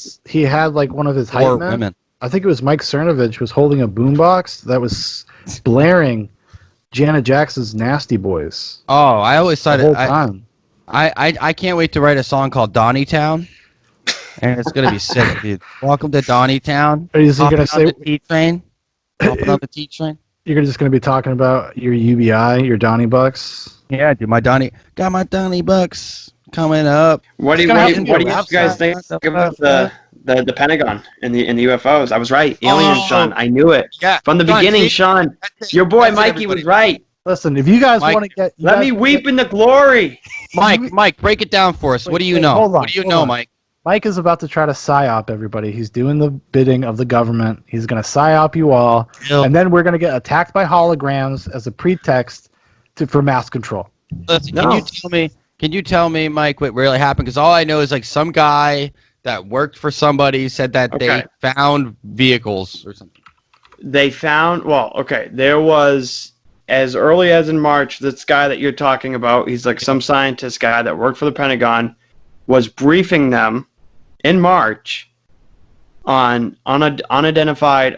Speaker 1: like one of his hype men. Women. I think it was Mike Cernovich was holding a boombox that was blaring Janet Jackson's "Nasty Boys."
Speaker 2: Oh, I always thought
Speaker 1: the whole time.
Speaker 2: I can't wait to write a song called Donny Town. And it's gonna be sick, dude. Welcome to Donny Town.
Speaker 1: Are you just
Speaker 2: Hopping
Speaker 1: gonna
Speaker 2: on
Speaker 1: say
Speaker 2: the T train? Hopping on the T train?
Speaker 1: you're just gonna be talking about your UBI, your Donny Bucks?
Speaker 2: Yeah, dude. Got my Donny Bucks coming up.
Speaker 3: What do
Speaker 1: It's
Speaker 3: you
Speaker 1: gonna
Speaker 3: what
Speaker 1: have
Speaker 3: do
Speaker 1: to
Speaker 3: you,
Speaker 1: be
Speaker 3: what
Speaker 1: a
Speaker 3: do you
Speaker 1: rap
Speaker 3: guys
Speaker 1: song.
Speaker 3: think about the Pentagon and the UFOs? I was right. Aliens,
Speaker 2: Oh,
Speaker 3: Sean. I knew it
Speaker 2: yeah.
Speaker 3: from the
Speaker 2: Sean,
Speaker 3: beginning.
Speaker 2: see?
Speaker 3: Sean,
Speaker 2: That's it.
Speaker 3: your boy
Speaker 2: That's it,
Speaker 3: Mikey
Speaker 2: everybody.
Speaker 3: was right.
Speaker 1: Listen, if you guys
Speaker 2: Mike,
Speaker 1: want to get,
Speaker 3: Let me weep in the glory.
Speaker 2: Mike, break it down for us.
Speaker 1: Wait,
Speaker 2: What do you
Speaker 1: wait,
Speaker 2: know?
Speaker 1: hold on,
Speaker 2: What do you
Speaker 1: hold
Speaker 2: know,
Speaker 1: on.
Speaker 2: Mike?
Speaker 1: Mike is about to try to psyop everybody. He's doing the bidding of the government. He's going to psyop you all, and then we're going to get attacked by holograms as a pretext for mass control.
Speaker 2: Listen,
Speaker 3: No.
Speaker 2: Can you tell me, Mike, what really happened? Because all I know is like some guy that worked for somebody said that
Speaker 3: Okay.
Speaker 2: they found vehicles or something.
Speaker 3: They found there was as early as in March, this guy that you're talking about, he's like some scientist guy that worked for the Pentagon, was briefing them in March on unidentified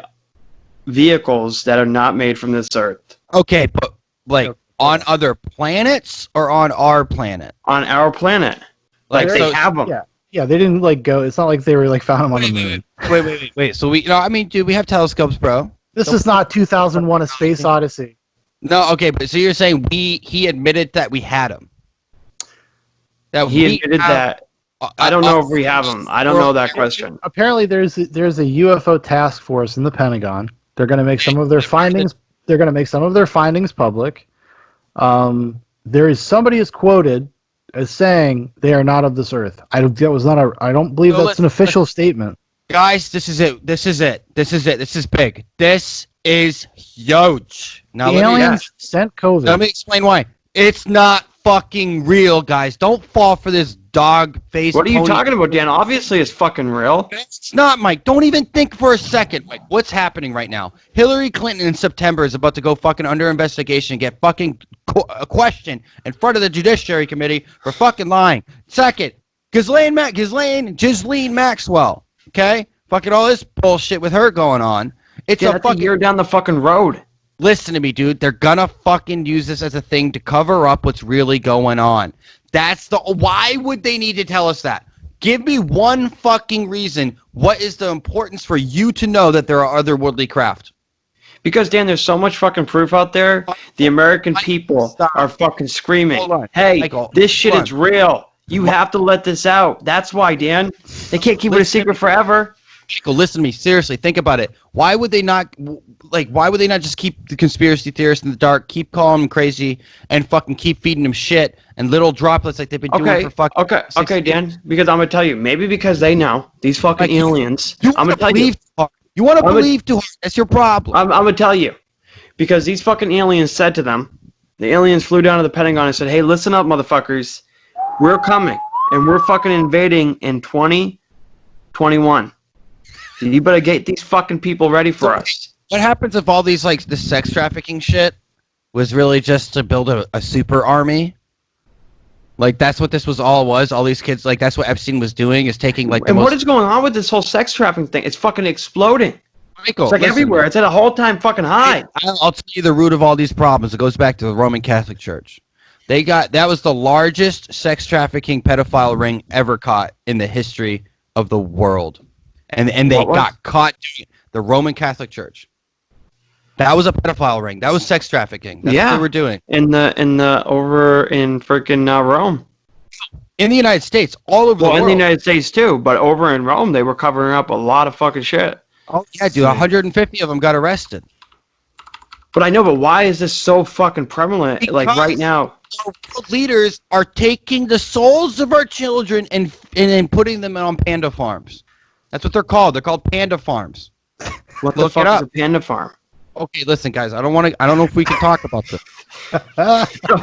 Speaker 3: vehicles that are not made from this earth.
Speaker 2: Okay, but like on other planets or on our planet?
Speaker 3: On our planet. Like they have them.
Speaker 1: Yeah, they didn't like go. It's not like they were like found them on the moon.
Speaker 2: Wait. So dude, we have telescopes, bro.
Speaker 1: This is not 2001: A Space Odyssey.
Speaker 2: No, okay, but so you're saying he admitted that we had them.
Speaker 3: He admitted that. I don't know if we have them. I don't know that question.
Speaker 1: Apparently, there's a UFO task force in the Pentagon. They're going to make some of their findings. They're going to make some of their findings public. There is somebody is quoted as saying they are not of this earth. I don't believe that's an official statement.
Speaker 2: Guys, this is it. This is big. This is huge. Now
Speaker 1: The aliens sent COVID.
Speaker 2: Let me explain why. It's not fucking real, guys. Don't fall for this dog face.
Speaker 3: What are you talking about, Dan? Obviously, it's fucking real.
Speaker 2: It's not, Mike. Don't even think for a second, Mike. What's happening right now? Hillary Clinton in September is about to go fucking under investigation and get fucking questioned in front of the Judiciary Committee for fucking lying. Second, Ghislaine Maxwell. Okay? Fucking all this bullshit with her going on. It's
Speaker 3: a fucking year down the fucking road.
Speaker 2: Listen to me, dude. They're gonna fucking use this as a thing to cover up what's really going on. Why would they need to tell us that? Give me one fucking reason. What is the importance for you to know that there are otherworldly craft?
Speaker 3: Because, Dan, there's so much fucking proof out there. The American people are fucking screaming, hey,
Speaker 2: Michael,
Speaker 3: this shit is real. You have to let this out. That's why, Dan. They can't keep it a secret forever.
Speaker 2: Michael, listen to me. Seriously, think about it. Why would they not just keep the conspiracy theorists in the dark, keep calling them crazy, and fucking keep feeding them shit and little droplets like they've been doing for fucking
Speaker 3: Okay, Dan. Because I'm going to tell you. Maybe because they know, these fucking aliens. I'm going to tell you.
Speaker 2: You want to believe too hard. That's your problem.
Speaker 3: I'm going to tell you. Because these fucking aliens said to them, the aliens flew down to the Pentagon and said, hey, listen up, motherfuckers. We're coming. And we're fucking invading in 2021. You better get these fucking people ready for us.
Speaker 2: What happens if all these, like, the sex trafficking shit was really just to build a super army? Like, that's what this was. All these kids, like, that's what Epstein was doing, is taking, like,
Speaker 3: what is going on with this whole sex trafficking thing? It's fucking exploding.
Speaker 2: Michael,
Speaker 3: it's like everywhere. It's at a whole time fucking high.
Speaker 2: I'll tell you the root of all these problems. It goes back to the Roman Catholic Church. That was the largest sex trafficking pedophile ring ever caught in the history of the world. And they got caught doing it. The Roman Catholic Church. That was a pedophile ring. That was sex trafficking. That's what they were doing.
Speaker 3: Over in freaking Rome.
Speaker 2: In the United States, all over the world.
Speaker 3: Well, in the United States too, but over in Rome, they were covering up a lot of fucking shit.
Speaker 2: Oh yeah, dude. 150 of them got arrested.
Speaker 3: But I know, but why is this so fucking prevalent? Because like right now,
Speaker 2: world leaders are taking the souls of our children and putting them on panda farms. That's what they're called. They're called panda farms.
Speaker 3: What the fuck is a panda farm?
Speaker 2: Okay, listen, guys. I don't know if we can talk about this.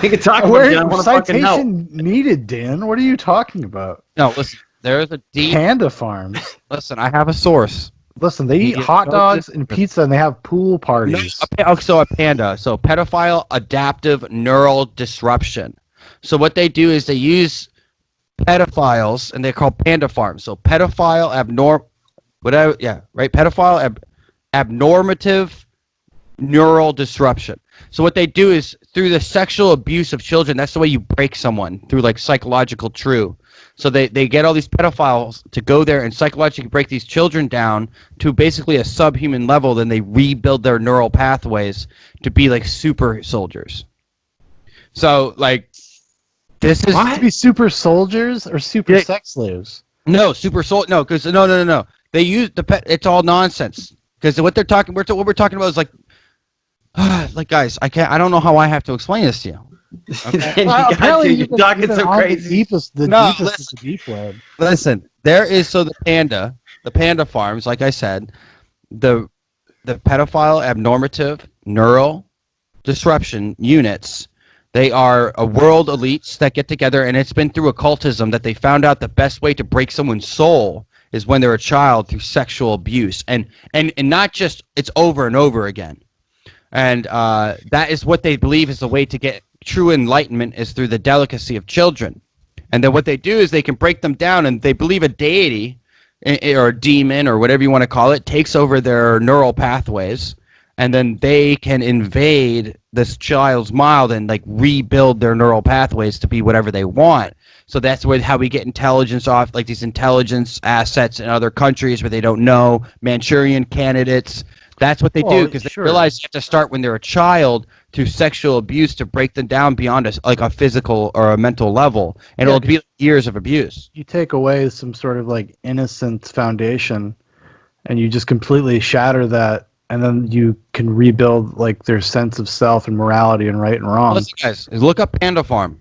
Speaker 3: We can talk about it. I want to fucking know.
Speaker 1: Citation needed, Dan. What are you talking about?
Speaker 2: No, listen. There's a deep
Speaker 1: panda farms.
Speaker 2: Listen, I have a source.
Speaker 1: Listen, they eat hot dogs and pizza, and they have pool parties.
Speaker 2: So a panda. So pedophile adaptive neural disruption. So what they do is they use pedophiles, and they're called panda farms. So pedophile abnormative neural disruption. So what they do is through the sexual abuse of children. That's the way you break someone, through like psychological true. So they get all these pedophiles to go there and psychologically break these children down to basically a subhuman level. Then they rebuild their neural pathways to be like super soldiers. So like this is
Speaker 1: to be super soldiers or super sex slaves.
Speaker 2: No, no, because no. They use it's all nonsense. Because what we're talking about is like guys, I don't know how I have to explain this to you.
Speaker 3: Okay. You're talking so crazy.
Speaker 1: The deep web.
Speaker 2: Listen, there is the panda farms, like I said, the pedophile abnormative neural disruption units. They are a world elites that get together, and it's been through occultism that they found out the best way to break someone's soul is when they're a child through sexual abuse, and not just it's over and over again. And that is what they believe is the way to get true enlightenment is through the delicacy of children. And then what they do is they can break them down, and they believe a deity or a demon or whatever you want to call it takes over their neural pathways, and then they can invade this child's mind and like rebuild their neural pathways to be whatever they want. So that's how we get intelligence off, like these intelligence assets in other countries where they don't know, Manchurian candidates. That's what they do, because they realize you have to start when they're a child through sexual abuse to break them down beyond a physical or a mental level, and it'll be years of abuse.
Speaker 1: You take away some sort of like innocent foundation, and you just completely shatter that, and then you can rebuild like their sense of self and morality and right and wrong.
Speaker 2: Listen, guys, look up Panda Farm.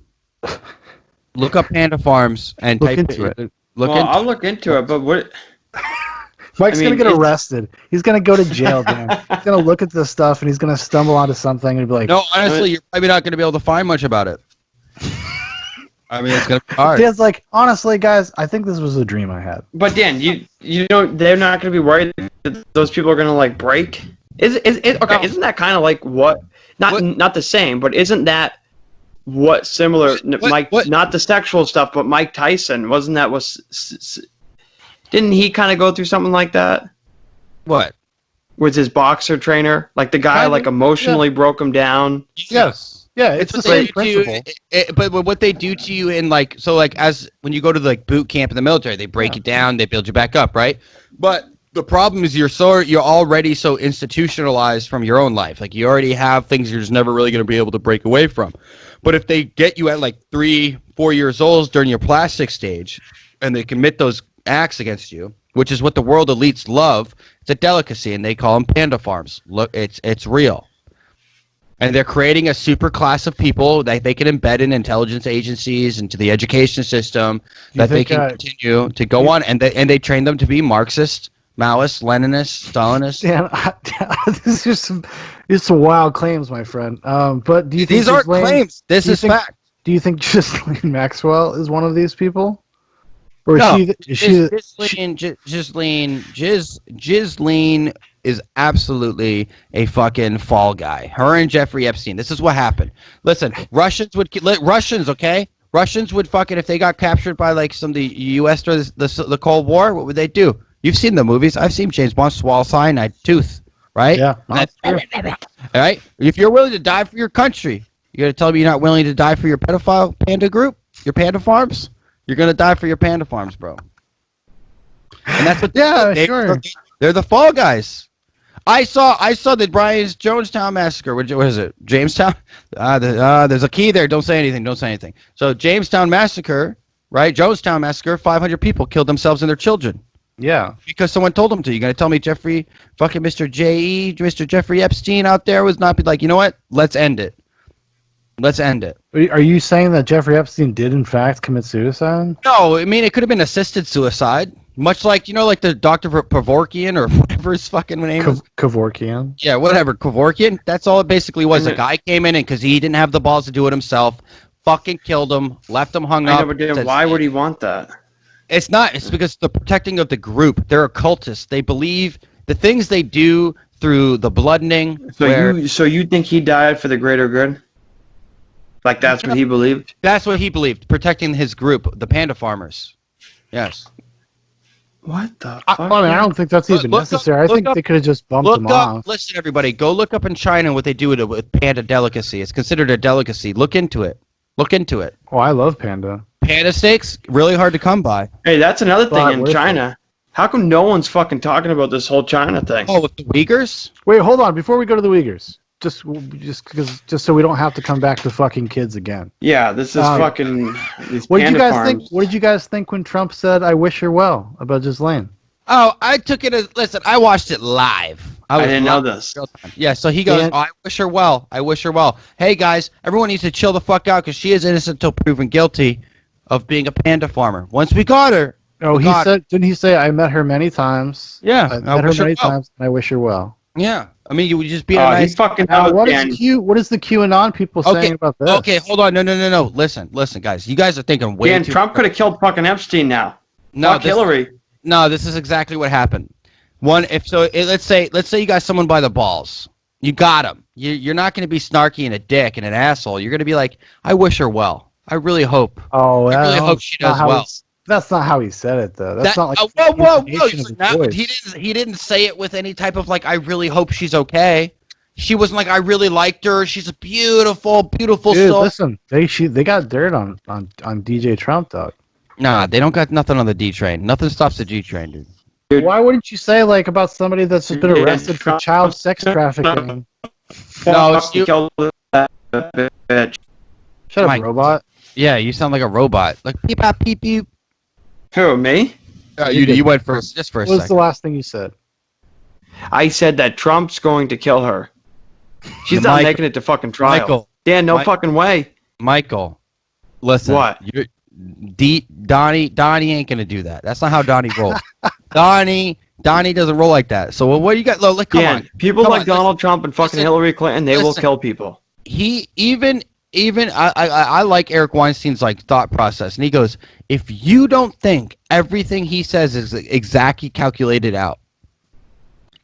Speaker 2: Look up Panda Farms and
Speaker 1: look
Speaker 2: type
Speaker 1: into it.
Speaker 3: I'll look into it, but what?
Speaker 1: Mike's gonna get arrested. He's gonna go to jail, Dan. He's gonna look at this stuff and he's gonna stumble onto something and be like,
Speaker 2: "No, honestly, you're probably not gonna be able to find much about it." I mean, it's gonna be hard.
Speaker 1: Dan's like, honestly, guys, I think this was a dream I had.
Speaker 3: But Dan, you know they're not gonna be worried that those people are gonna like break. Okay? No. Isn't that kind of like what? Not the same, but isn't that what similar? Mike, not the sexual stuff, but Mike Tyson wasn't that Didn't he kind of go through something like that?
Speaker 2: What?
Speaker 3: With his boxer trainer? Like the guy like emotionally broke him down?
Speaker 1: Yes. Yeah, it's the same principle.
Speaker 2: But what they do to you in as when you go to like boot camp in the military, they break you down, they build you back up, right? But the problem is you're already so institutionalized from your own life. Like you already have things you're just never really going to be able to break away from. But if they get you at like 3-4 years old during your plastic stage and they commit those acts against you, which is what the world elites love, it's a delicacy, and they call them panda farms. Look, it's real. And they're creating a super class of people that they can embed in intelligence agencies, into the education system, that they can continue to go on, and they train them to be Marxist, Maoist, Leninist, Stalinist.
Speaker 1: Damn, this is some wild claims, my friend. But do you think
Speaker 2: these aren't claims? This is fact.
Speaker 1: Do you think Ghislaine Maxwell is one of these people? Or
Speaker 2: no,
Speaker 1: Ghislaine
Speaker 2: is absolutely a fucking fall guy. Her and Jeffrey Epstein. This is what happened. Listen, Russians would fucking, if they got captured by like some of the U.S. during the Cold War, what would they do? You've seen the movies. I've seen James Bond swallow cyanide tooth, right?
Speaker 1: Yeah.
Speaker 2: All right. If you're willing to die for your country, you're gonna tell me you're not willing to die for your pedophile panda group, your panda farms? You're gonna die for your panda farms, bro. And that's what
Speaker 1: sure.
Speaker 2: They're the fall guys. I saw the Brian's Jonestown massacre. What is it? Jamestown? There's a key there. Don't say anything. So Jamestown massacre, right? Jonestown massacre. 500 people killed themselves and their children.
Speaker 1: Yeah.
Speaker 2: Because someone told them to. You're gonna tell me Mr. Jeffrey Epstein out there was not be like, you know what? Let's end it. Are
Speaker 1: you saying that Jeffrey Epstein did in fact commit suicide?
Speaker 2: No, I mean it could have been assisted suicide, much like like the Dr. Kevorkian or whatever his fucking name is.
Speaker 1: Kevorkian.
Speaker 2: Yeah, whatever, Kevorkian. That's all it basically was. A guy came in and because he didn't have the balls to do it himself, fucking killed him, left him hung up.
Speaker 3: But why would he want that?
Speaker 2: It's not. It's because the protecting of the group. They're occultists. They believe the things they do through the bloodening.
Speaker 3: So you think he died for the greater good? Like that's what he believed?
Speaker 2: That's what he believed. Protecting his group, the panda farmers. Yes.
Speaker 3: What the
Speaker 1: I
Speaker 3: fuck?
Speaker 1: mean, I don't think that's even
Speaker 2: Look up-
Speaker 1: necessary. I
Speaker 2: look
Speaker 1: think
Speaker 2: up-
Speaker 1: they could have just bumped
Speaker 2: Look
Speaker 1: him
Speaker 2: up.
Speaker 1: off.
Speaker 2: Listen, everybody, go look up in China what they do with panda delicacy. It's considered a delicacy. Look into it. Look into it.
Speaker 1: Oh, I love panda.
Speaker 2: Panda steaks really hard to come by.
Speaker 3: Hey, that's another thing
Speaker 1: Thought
Speaker 3: in
Speaker 1: worth it.
Speaker 3: China. How come no one's fucking talking about this whole China thing?
Speaker 2: Oh, with the Uyghurs?
Speaker 1: Wait, hold on. Before we go to the Uyghurs, just so we don't have to come back to fucking kids again.
Speaker 3: Yeah, this is fucking these
Speaker 1: What did you
Speaker 3: panda
Speaker 1: guys
Speaker 3: farms.
Speaker 1: think? What did you guys think when Trump said, "I wish her well" about Ghislaine?
Speaker 2: Oh, I took it as listen. I watched it live.
Speaker 3: I
Speaker 2: was
Speaker 3: didn't know
Speaker 2: live
Speaker 3: this.
Speaker 2: real time. Yeah, so he goes,
Speaker 1: Dan-
Speaker 2: oh, "I wish her well. I wish her well." Hey guys, everyone needs to chill the fuck out because she is innocent until proven guilty of being a panda farmer. Once we got her,
Speaker 1: Oh, he
Speaker 2: God.
Speaker 1: said, didn't he say, "I met her many times"?
Speaker 2: yeah,
Speaker 1: I
Speaker 2: I
Speaker 1: met her
Speaker 2: wish her
Speaker 1: many
Speaker 2: well.
Speaker 1: times, and I wish her well.
Speaker 2: Yeah, I mean, you would just be a
Speaker 3: Oh,
Speaker 2: nice.
Speaker 3: he fucking
Speaker 1: Now,
Speaker 3: knows,
Speaker 1: what
Speaker 3: Dan.
Speaker 1: is the QAnon people
Speaker 2: Okay,
Speaker 1: saying about this?
Speaker 2: Okay, hold on. No. Listen, guys. You guys are thinking way
Speaker 3: Dan,
Speaker 2: too.
Speaker 3: Trump could have killed fucking Epstein now.
Speaker 2: No,
Speaker 3: Fuck
Speaker 2: this,
Speaker 3: Hillary.
Speaker 2: no, this is exactly what happened. Let's say you got someone by the balls. You got him. You're not going to be snarky and a dick and an asshole. You're going to be like, I wish her well. I really hope.
Speaker 1: Oh,
Speaker 2: I really
Speaker 1: that's
Speaker 2: hope she
Speaker 1: not
Speaker 2: does
Speaker 1: how
Speaker 2: well.
Speaker 1: he's- That's not how he said it, though. That's not like
Speaker 2: whoa.
Speaker 1: intonation of his voice.
Speaker 2: He didn't say it with any type of like, I really hope she's okay. She wasn't like, I really liked her. She's a beautiful
Speaker 1: Dude,
Speaker 2: soul.
Speaker 1: listen, they got dirt on DJ Trump, dog.
Speaker 2: Nah, they don't got nothing on the D train. Nothing stops the G train, dude.
Speaker 1: Why wouldn't you say like about somebody that's just been arrested for child sex trafficking?
Speaker 2: No, it's you.
Speaker 3: Killed that bitch.
Speaker 1: Shut up,
Speaker 2: Mike.
Speaker 1: robot.
Speaker 2: Yeah, you sound like a robot. Like beep bop beep beep.
Speaker 3: Who, me?
Speaker 2: You went first, just for a
Speaker 1: What was the
Speaker 2: second.
Speaker 1: last thing you said?
Speaker 3: I said that Trump's going to kill her. She's not
Speaker 2: Michael-
Speaker 3: making it to fucking trial.
Speaker 2: Michael,
Speaker 3: Dan, no
Speaker 2: Mi-
Speaker 3: fucking way.
Speaker 2: Michael, listen.
Speaker 3: What?
Speaker 2: Donnie ain't gonna do that. That's not how Donnie rolls. Donnie doesn't roll like that. So what do you got? Like, come
Speaker 3: Dan,
Speaker 2: on.
Speaker 3: people
Speaker 2: Come
Speaker 3: like
Speaker 2: on,
Speaker 3: Donald Trump and fucking
Speaker 2: listen,
Speaker 3: Hillary Clinton, they will
Speaker 2: listen.
Speaker 3: kill people.
Speaker 2: He even I like Eric Weinstein's like thought process, and he goes, if you don't think everything he says is exactly calculated out,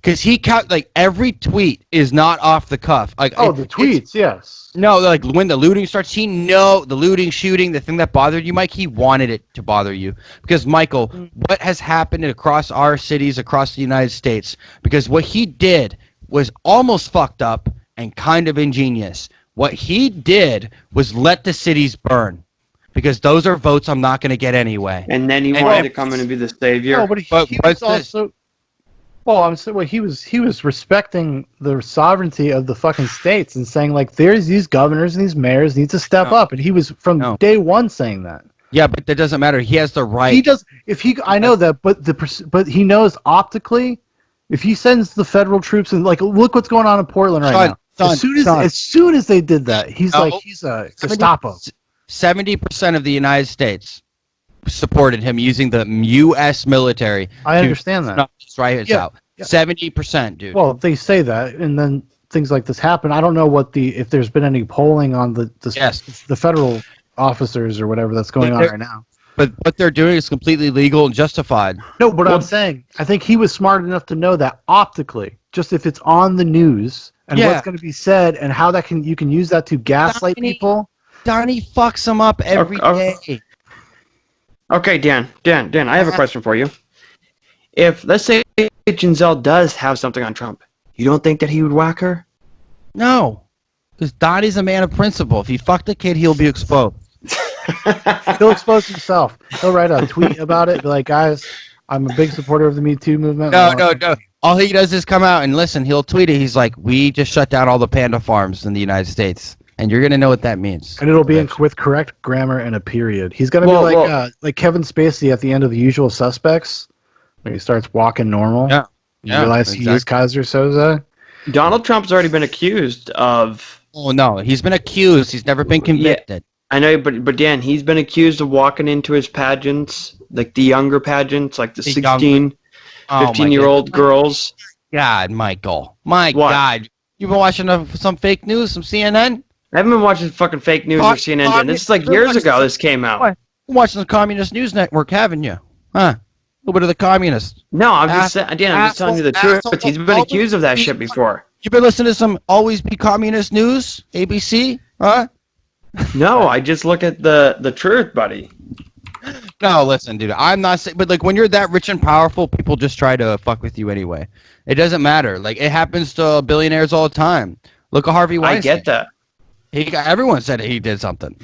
Speaker 2: because like every tweet is not off the cuff. Like
Speaker 1: Oh, the
Speaker 2: it's-
Speaker 1: tweets, yes.
Speaker 2: No, like when the looting starts, the looting, shooting, the thing that bothered you, Mike, he wanted it to bother you. Because, Michael, what has happened across our cities, across the United States, because what he did was almost fucked up and kind of ingenious. What he did was let the cities burn. Because those are votes I'm not going to get anyway.
Speaker 3: And then he
Speaker 2: And
Speaker 3: wanted
Speaker 2: if-
Speaker 3: to come in and be the savior.
Speaker 1: No, but he
Speaker 2: But
Speaker 1: was
Speaker 2: what's this?
Speaker 1: also. Well, I'm saying, he was respecting the sovereignty of the fucking states and saying like, there's these governors and these mayors need to step
Speaker 2: No.
Speaker 1: up, and he was from
Speaker 2: No.
Speaker 1: day one saying that.
Speaker 2: Yeah, but that doesn't matter. He has the right.
Speaker 1: He does. I know that, but he knows optically, if he sends the federal troops and like, look what's going on in Portland right now.
Speaker 2: Son,
Speaker 1: As soon as they did that, he's
Speaker 2: No.
Speaker 1: like, he's a Gestapo.
Speaker 2: 70% of the United States supported him using the U.S. military.
Speaker 1: I understand that.
Speaker 2: His riots
Speaker 1: Yeah,
Speaker 2: out.
Speaker 1: yeah.
Speaker 2: 70%, dude.
Speaker 1: Well, they say that, and then things like this happen. I don't know if there's been any polling on the
Speaker 2: Yes.
Speaker 1: the federal officers or whatever that's going on right now.
Speaker 2: But what they're doing is completely legal and justified.
Speaker 1: No, but I'm saying, I think he was smart enough to know that optically, just if it's on the news and
Speaker 2: Yeah.
Speaker 1: what's going to be said and how you can use that to gaslight
Speaker 2: Donnie-
Speaker 1: people.
Speaker 2: Donnie fucks him up every
Speaker 3: Okay.
Speaker 2: day.
Speaker 3: Okay, Dan, I have a question for you. If, let's say, Giselle does have something on Trump, you don't think that he would whack her?
Speaker 2: No. Because Donnie's a man of principle. If he fucked a kid, he'll be exposed.
Speaker 1: He'll expose himself. He'll write a tweet about it, be like, guys, I'm a big supporter of the Me Too movement.
Speaker 2: No. All he does is come out and listen. He'll tweet it. He's like, we just shut down all the panda farms in the United States. And you're going to know what that means.
Speaker 1: And it'll be with correct grammar and a period. He's gonna
Speaker 3: Well,
Speaker 1: be like Kevin Spacey at the end of The Usual Suspects, when he starts walking normal.
Speaker 2: Yeah.
Speaker 1: You realize he is Kaiser Soze.
Speaker 3: Donald Trump's already been accused of.
Speaker 2: Oh, no. He's been accused. He's never been convicted.
Speaker 3: I know, but Dan, he's been accused of walking into his pageants, like the younger pageants, like the 16,
Speaker 2: Oh,
Speaker 3: 15-year-old girls.
Speaker 2: God, Michael. My
Speaker 3: What?
Speaker 2: God. You've been watching some fake news, some CNN?
Speaker 3: I haven't been watching fucking fake news or CNN. Dan. This is like years ago this came out.
Speaker 2: What? You're watching the Communist News Network, haven't you? Huh? A little bit of the communists.
Speaker 3: No, I'm just saying, Dan, I'm just telling you the truth.
Speaker 2: asshole,
Speaker 3: He's been accused of that shit before.
Speaker 2: You been listening to some Always Be Communist News? ABC? Huh?
Speaker 3: No, I just look at the truth, buddy.
Speaker 2: No, listen, dude. I'm not saying, but like when you're that rich and powerful, people just try to fuck with you anyway. It doesn't matter. Like it happens to billionaires all the time. Look at Harvey
Speaker 3: I
Speaker 2: Weinstein.
Speaker 3: get that.
Speaker 2: Everyone said he did something.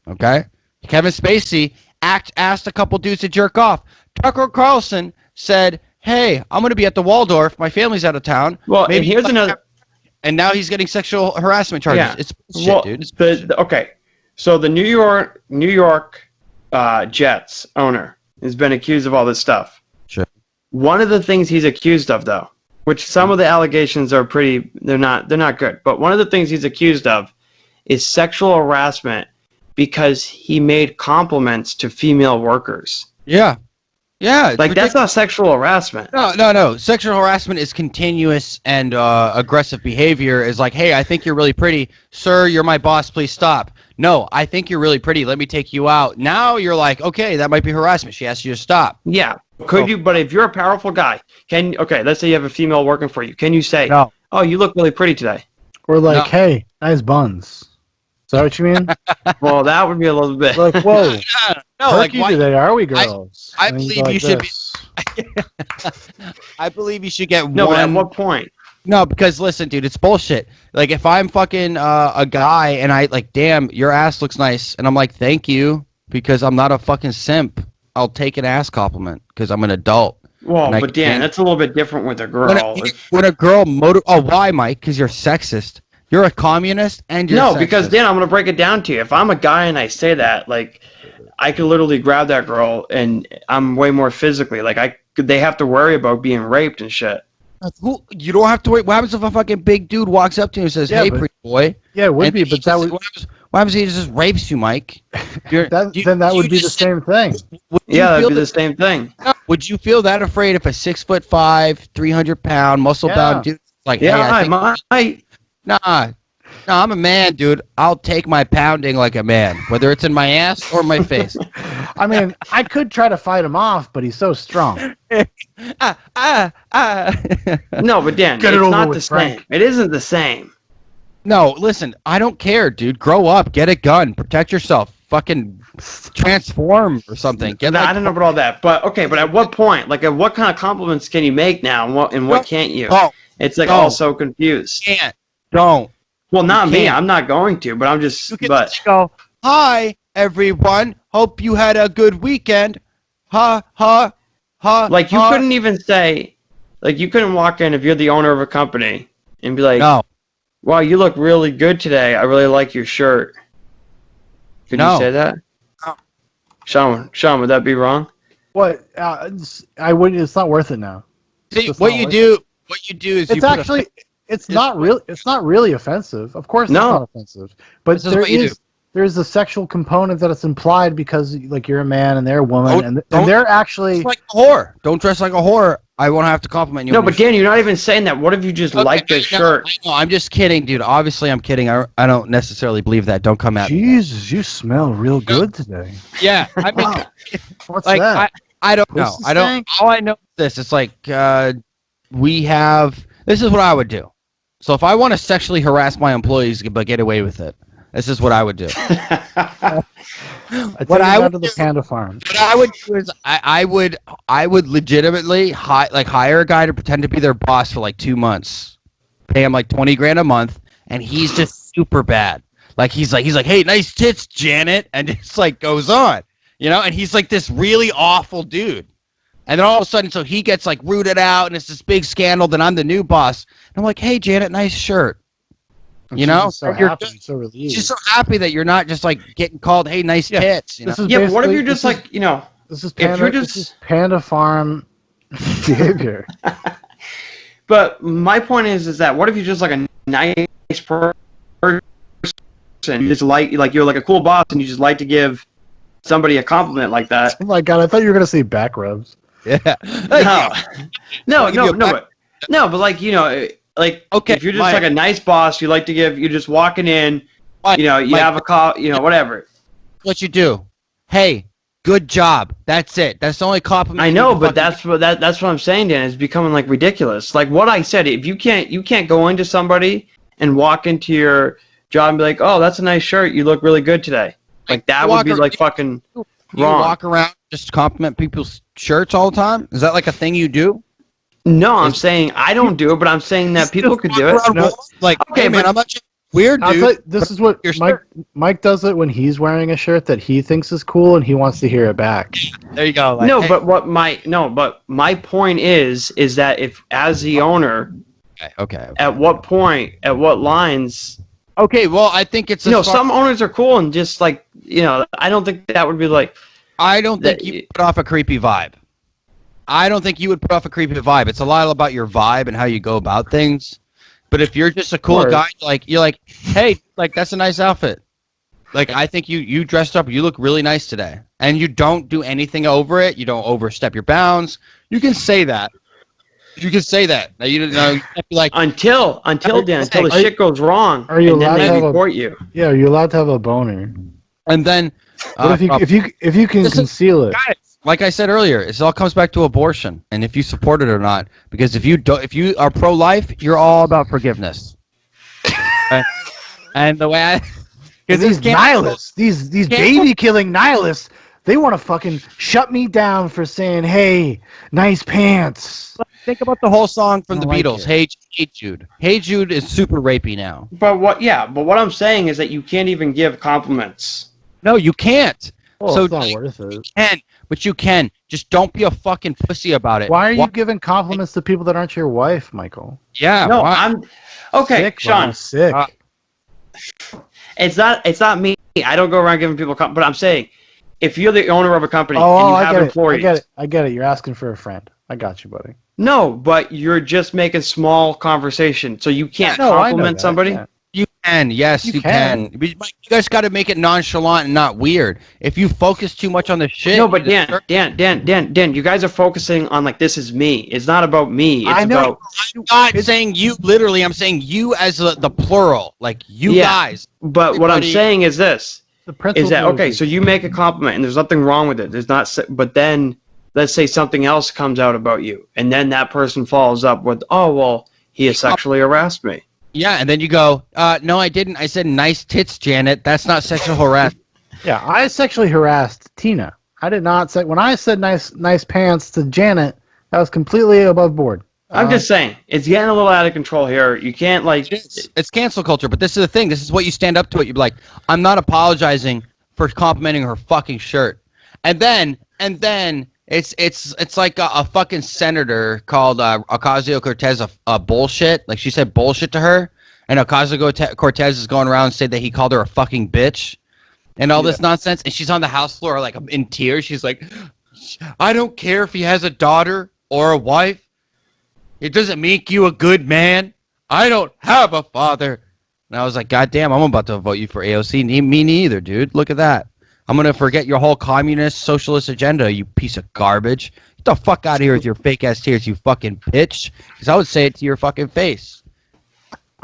Speaker 2: Okay. Kevin Spacey asked a couple dudes to jerk off. Tucker Carlson said, "Hey, I'm going to be at the Waldorf. My family's out of town."
Speaker 3: Well, and here's another.
Speaker 2: And now he's getting sexual harassment charges.
Speaker 3: Yeah.
Speaker 2: It's bullshit, dude. It's bullshit.
Speaker 3: Okay, so the New York Jets owner has been accused of all this stuff.
Speaker 2: Sure.
Speaker 3: One of the things he's accused of, though, which some of the allegations are they're not good, but one of the things he's accused of is sexual harassment because he made compliments to female workers.
Speaker 2: Yeah. Yeah.
Speaker 3: Like, that's not sexual harassment.
Speaker 2: No. Sexual harassment is continuous and aggressive behavior. Is like, hey, I think you're really pretty. Sir, you're my boss. Please stop. No, I think you're really pretty. Let me take you out. Now you're like, okay, that might be harassment. She asked you to stop.
Speaker 3: Yeah. Could you? But if you're a powerful guy, let's say you have a female working for you. Can you say,
Speaker 1: No.
Speaker 3: "Oh, you look really pretty today"?
Speaker 1: Or like,
Speaker 2: No.
Speaker 1: hey, nice buns. Is that what you mean?
Speaker 3: Well, that would be a little bit.
Speaker 1: Like, whoa,
Speaker 2: No, like
Speaker 1: perky
Speaker 2: why?
Speaker 1: today, are we, girls?
Speaker 2: I
Speaker 1: And you
Speaker 2: believe
Speaker 1: go
Speaker 2: you should be-
Speaker 1: this.
Speaker 2: I believe you should get
Speaker 3: No, but at
Speaker 2: one.
Speaker 3: what point?
Speaker 2: No, because listen, dude, it's bullshit. Like if I'm fucking a guy and I like, damn, your ass looks nice, and I'm like, thank you, because I'm not a fucking simp. I'll take an ass compliment because I'm an adult.
Speaker 3: Well,
Speaker 2: And I
Speaker 3: but Dan,
Speaker 2: can't-
Speaker 3: that's a little bit different with a girl.
Speaker 2: When a girl why, Mike? Because you're sexist. You're a communist and you're
Speaker 3: No,
Speaker 2: sexist.
Speaker 3: because Dan, I'm gonna break it down to you. If I'm a guy and I say that, like, I could literally grab that girl, and I'm way more physically. Like, they have to worry about being raped and shit.
Speaker 2: You don't have to wait. What happens if a fucking big dude walks up to you and says,
Speaker 1: Yeah,
Speaker 2: "Hey,
Speaker 1: but-
Speaker 2: pretty boy"?
Speaker 1: Yeah, it would
Speaker 2: And
Speaker 1: be,
Speaker 2: he
Speaker 1: but that
Speaker 2: just-
Speaker 1: would
Speaker 2: What happens if he just rapes you, Mike?
Speaker 1: then that would be the same thing.
Speaker 3: Yeah, that'd be the same thing.
Speaker 2: Would you feel that afraid if a 6'5", 300-pound, muscle-bound
Speaker 1: Yeah.
Speaker 2: dude like,
Speaker 3: Yeah,
Speaker 2: hey, I think,
Speaker 3: might.
Speaker 2: nah, I'm a man, dude. I'll take my pounding like a man, whether it's in my ass or my face.
Speaker 1: I mean, I could try to fight him off, but he's so strong.
Speaker 2: ah.
Speaker 3: No, but Dan,
Speaker 1: Get it
Speaker 3: it's
Speaker 1: over
Speaker 3: not
Speaker 1: with,
Speaker 3: the
Speaker 1: Frank.
Speaker 3: same. It isn't the same.
Speaker 2: No, listen, I don't care, dude. Grow up, get a gun, protect yourself, fucking transform or something. Get
Speaker 3: I don't know about all that, but okay. But at what point? Like, at what kind of compliments can you make now, and what can't you?
Speaker 2: Oh,
Speaker 3: It's like
Speaker 2: no.
Speaker 3: all so confused.
Speaker 2: can't. Don't.
Speaker 3: Well, not me.
Speaker 2: can't.
Speaker 3: I'm not going to, but I'm just.
Speaker 2: You can
Speaker 3: But
Speaker 2: just go, hi, everyone. Hope you had a good weekend. Ha.
Speaker 3: like, you couldn't even say, like, you couldn't walk in if you're the owner of a company and be like,
Speaker 2: No.
Speaker 3: "Wow, you look really good today. I really like your shirt." Could
Speaker 2: No.
Speaker 3: you say that?
Speaker 2: No.
Speaker 3: Sean, would that be wrong?
Speaker 1: What? I wouldn't. It's not worth it now.
Speaker 2: See,
Speaker 1: It's
Speaker 2: what
Speaker 1: not
Speaker 2: you
Speaker 1: worth
Speaker 2: do, is you
Speaker 1: It's
Speaker 2: put
Speaker 1: actually. It's not real. It's not really offensive. Of course,
Speaker 3: No.
Speaker 1: it's not offensive. But
Speaker 2: This is what you do.
Speaker 1: there's a sexual component that it's implied because like you're a man and they're a woman and
Speaker 2: Don't-
Speaker 1: they're actually.
Speaker 2: like a whore. Don't dress like a whore. I won't have to compliment you.
Speaker 3: No,
Speaker 2: on your
Speaker 3: but Dan, you're not even saying that. What if you just like this shirt?
Speaker 2: No, I'm just kidding, dude. Obviously, I'm kidding. I don't necessarily believe that. Don't come at me.
Speaker 1: Jesus, you smell real good today.
Speaker 2: Yeah, I mean,
Speaker 1: What's
Speaker 2: like
Speaker 1: that?
Speaker 2: I don't know.
Speaker 1: Pussy
Speaker 2: I don't.
Speaker 1: stank?
Speaker 2: All I know is this. It's like we have. This is what I would do. So if I want to sexually harass my employees but get away with it, this is what I would do.
Speaker 1: What I
Speaker 2: would
Speaker 1: would to the
Speaker 2: do-
Speaker 1: Panda Farm.
Speaker 2: What I would do is I would legitimately hire a guy to pretend to be their boss for like 2 months, pay him like $20,000 a month, and he's just super bad. Like he's like, hey, nice tits, Janet, and it's like goes on, and he's like this really awful dude. And then all of a sudden, so he gets like rooted out, and it's this big scandal. Then I'm the new boss. And I'm like, hey, Janet, nice shirt.
Speaker 1: And
Speaker 2: You
Speaker 1: she's
Speaker 2: know?
Speaker 1: just so
Speaker 2: You're
Speaker 1: happy, so relieved.
Speaker 2: She's so happy that you're not just like getting called, hey, nice
Speaker 1: Yeah.
Speaker 2: tits.
Speaker 1: This is
Speaker 3: Yeah, but what if
Speaker 1: basically-
Speaker 3: you're just
Speaker 1: this is-
Speaker 3: like,
Speaker 1: This is
Speaker 3: if you're
Speaker 1: Panda.
Speaker 3: just-
Speaker 1: This is Panda Farm behavior.
Speaker 3: But my point is that what if you're just like a nice person, you just like you're like a cool boss, and you just like to give somebody a compliment like that?
Speaker 1: Oh my god, I thought you were gonna say back rubs.
Speaker 2: Yeah.
Speaker 3: No,
Speaker 2: Give you a
Speaker 3: but like like
Speaker 2: Okay,
Speaker 3: if you're just
Speaker 2: Mike.
Speaker 3: like a nice boss, you like to give. You're just walking in,
Speaker 2: Mike,
Speaker 3: you
Speaker 2: Mike.
Speaker 3: have a call, whatever.
Speaker 2: What you do? Hey, good job. That's it. That's the only compliment.
Speaker 3: I
Speaker 2: you
Speaker 3: know,
Speaker 2: can
Speaker 3: but
Speaker 2: fucking
Speaker 3: that's what I'm saying, Dan. It's becoming like ridiculous. Like what I said, if you can't go into somebody and walk into your job and be like, oh, that's a nice shirt. You look really good today. Like that would be like fucking.
Speaker 2: Do you walk around just compliment people's shirts all the time? Is that like a thing you do?
Speaker 3: No, I'm saying I don't do it, but I'm saying that people could do it.
Speaker 2: No, like,
Speaker 3: okay,
Speaker 2: hey, man,
Speaker 3: but
Speaker 2: I'm not weird,
Speaker 1: I'll
Speaker 2: dude.
Speaker 1: tell you, this is what
Speaker 2: Your
Speaker 1: Mike does it when he's wearing a shirt that he thinks is cool and he wants to hear it back.
Speaker 2: There you go. Like,
Speaker 3: no,
Speaker 2: hey.
Speaker 3: but my point is that if as the owner,
Speaker 2: Okay.
Speaker 3: at what point, at what lines?
Speaker 2: Okay, well, I think it's
Speaker 3: some owners are cool and just like I don't think that would be like.
Speaker 2: I don't think you put off a creepy vibe. I don't think you would put off a creepy vibe. It's a lot about your vibe and how you go about things. But if you're just a cool guy, you're like, hey, like that's a nice outfit. Like I think you dressed up. You look really nice today, and you don't do anything over it. You don't overstep your bounds. You can say that. You can say that. Now you have to be like
Speaker 3: until the shit goes wrong.
Speaker 1: Are you
Speaker 3: and
Speaker 1: allowed
Speaker 3: then
Speaker 1: to
Speaker 3: they
Speaker 1: have
Speaker 3: report you?
Speaker 1: Yeah, are you allowed to have a boner?
Speaker 2: And then,
Speaker 1: what if you can conceal it?
Speaker 2: Guys, like I said earlier, it all comes back to abortion and if you support it or not. Because if you are pro-life, you're all about forgiveness. And the way
Speaker 1: because these nihilists, these baby killing nihilists, they want to fucking shut me down for saying, "Hey, nice pants."
Speaker 2: Think about the whole song from the
Speaker 1: like
Speaker 2: Beatles.
Speaker 1: it.
Speaker 2: Hey Jude. Hey Jude is super rapey now.
Speaker 3: But what I'm saying is that you can't even give compliments.
Speaker 2: No, you can't.
Speaker 1: Well,
Speaker 2: so
Speaker 1: it's not worth it.
Speaker 2: You can, but you can. Just don't be a fucking pussy about it.
Speaker 1: Why are you giving compliments to people that aren't your wife, Michael?
Speaker 2: Yeah.
Speaker 3: No,
Speaker 2: why?
Speaker 3: I'm okay,
Speaker 1: Sick,
Speaker 3: Sean.
Speaker 1: Sick.
Speaker 3: It's not me. I don't go around giving people but I'm saying if you're the owner of a company
Speaker 1: Oh,
Speaker 3: and you
Speaker 1: I
Speaker 3: have
Speaker 1: get
Speaker 3: employees.
Speaker 1: it. I get it. You're asking for a friend. I got you, buddy.
Speaker 3: No, but you're just making small conversation, so you can't
Speaker 1: I know
Speaker 3: compliment
Speaker 1: that.
Speaker 3: somebody.
Speaker 1: Yeah.
Speaker 2: You can, yes, you can. But you guys got to make it nonchalant and not weird. If you focus too much on the shit,
Speaker 3: No, but Dan, you guys are focusing on like this is me. It's not about me. It's
Speaker 2: I know.
Speaker 3: about.
Speaker 2: I'm not saying you. Literally, I'm saying you as the plural, like you guys.
Speaker 3: But what I'm saying is this: is that okay?
Speaker 1: is-
Speaker 3: So you make a compliment, and there's nothing wrong with it. There's not. But then, let's say something else comes out about you, and then that person follows up with, "Oh, well, he has sexually harassed me."
Speaker 2: Yeah, and then you go, no, I didn't. I said nice tits, Janet. That's not sexual harassment.
Speaker 1: Yeah, I sexually harassed Tina. I did not say when I said nice pants to Janet. That was completely above board.
Speaker 3: I'm just saying it's getting a little out of control here. You can't like.
Speaker 2: It's cancel culture, but this is the thing. This is what you stand up to it. You're like, I'm not apologizing for complimenting her fucking shirt, and then it's like a fucking senator called Ocasio-Cortez a bullshit. Like she said bullshit to her, and Ocasio-Cortez is going around and said that he called her a fucking bitch, and all this nonsense. And she's on the House floor like in tears. She's like, I don't care if he has a daughter or a wife. It doesn't make you a good man. I don't have a father. And I was like, God damn, I'm about to vote you for AOC. Me neither, dude. Look at that. I'm going to forget your whole communist, socialist agenda, you piece of garbage. Get the fuck out of here with your fake-ass tears, you fucking bitch. Because I would say it to your fucking face.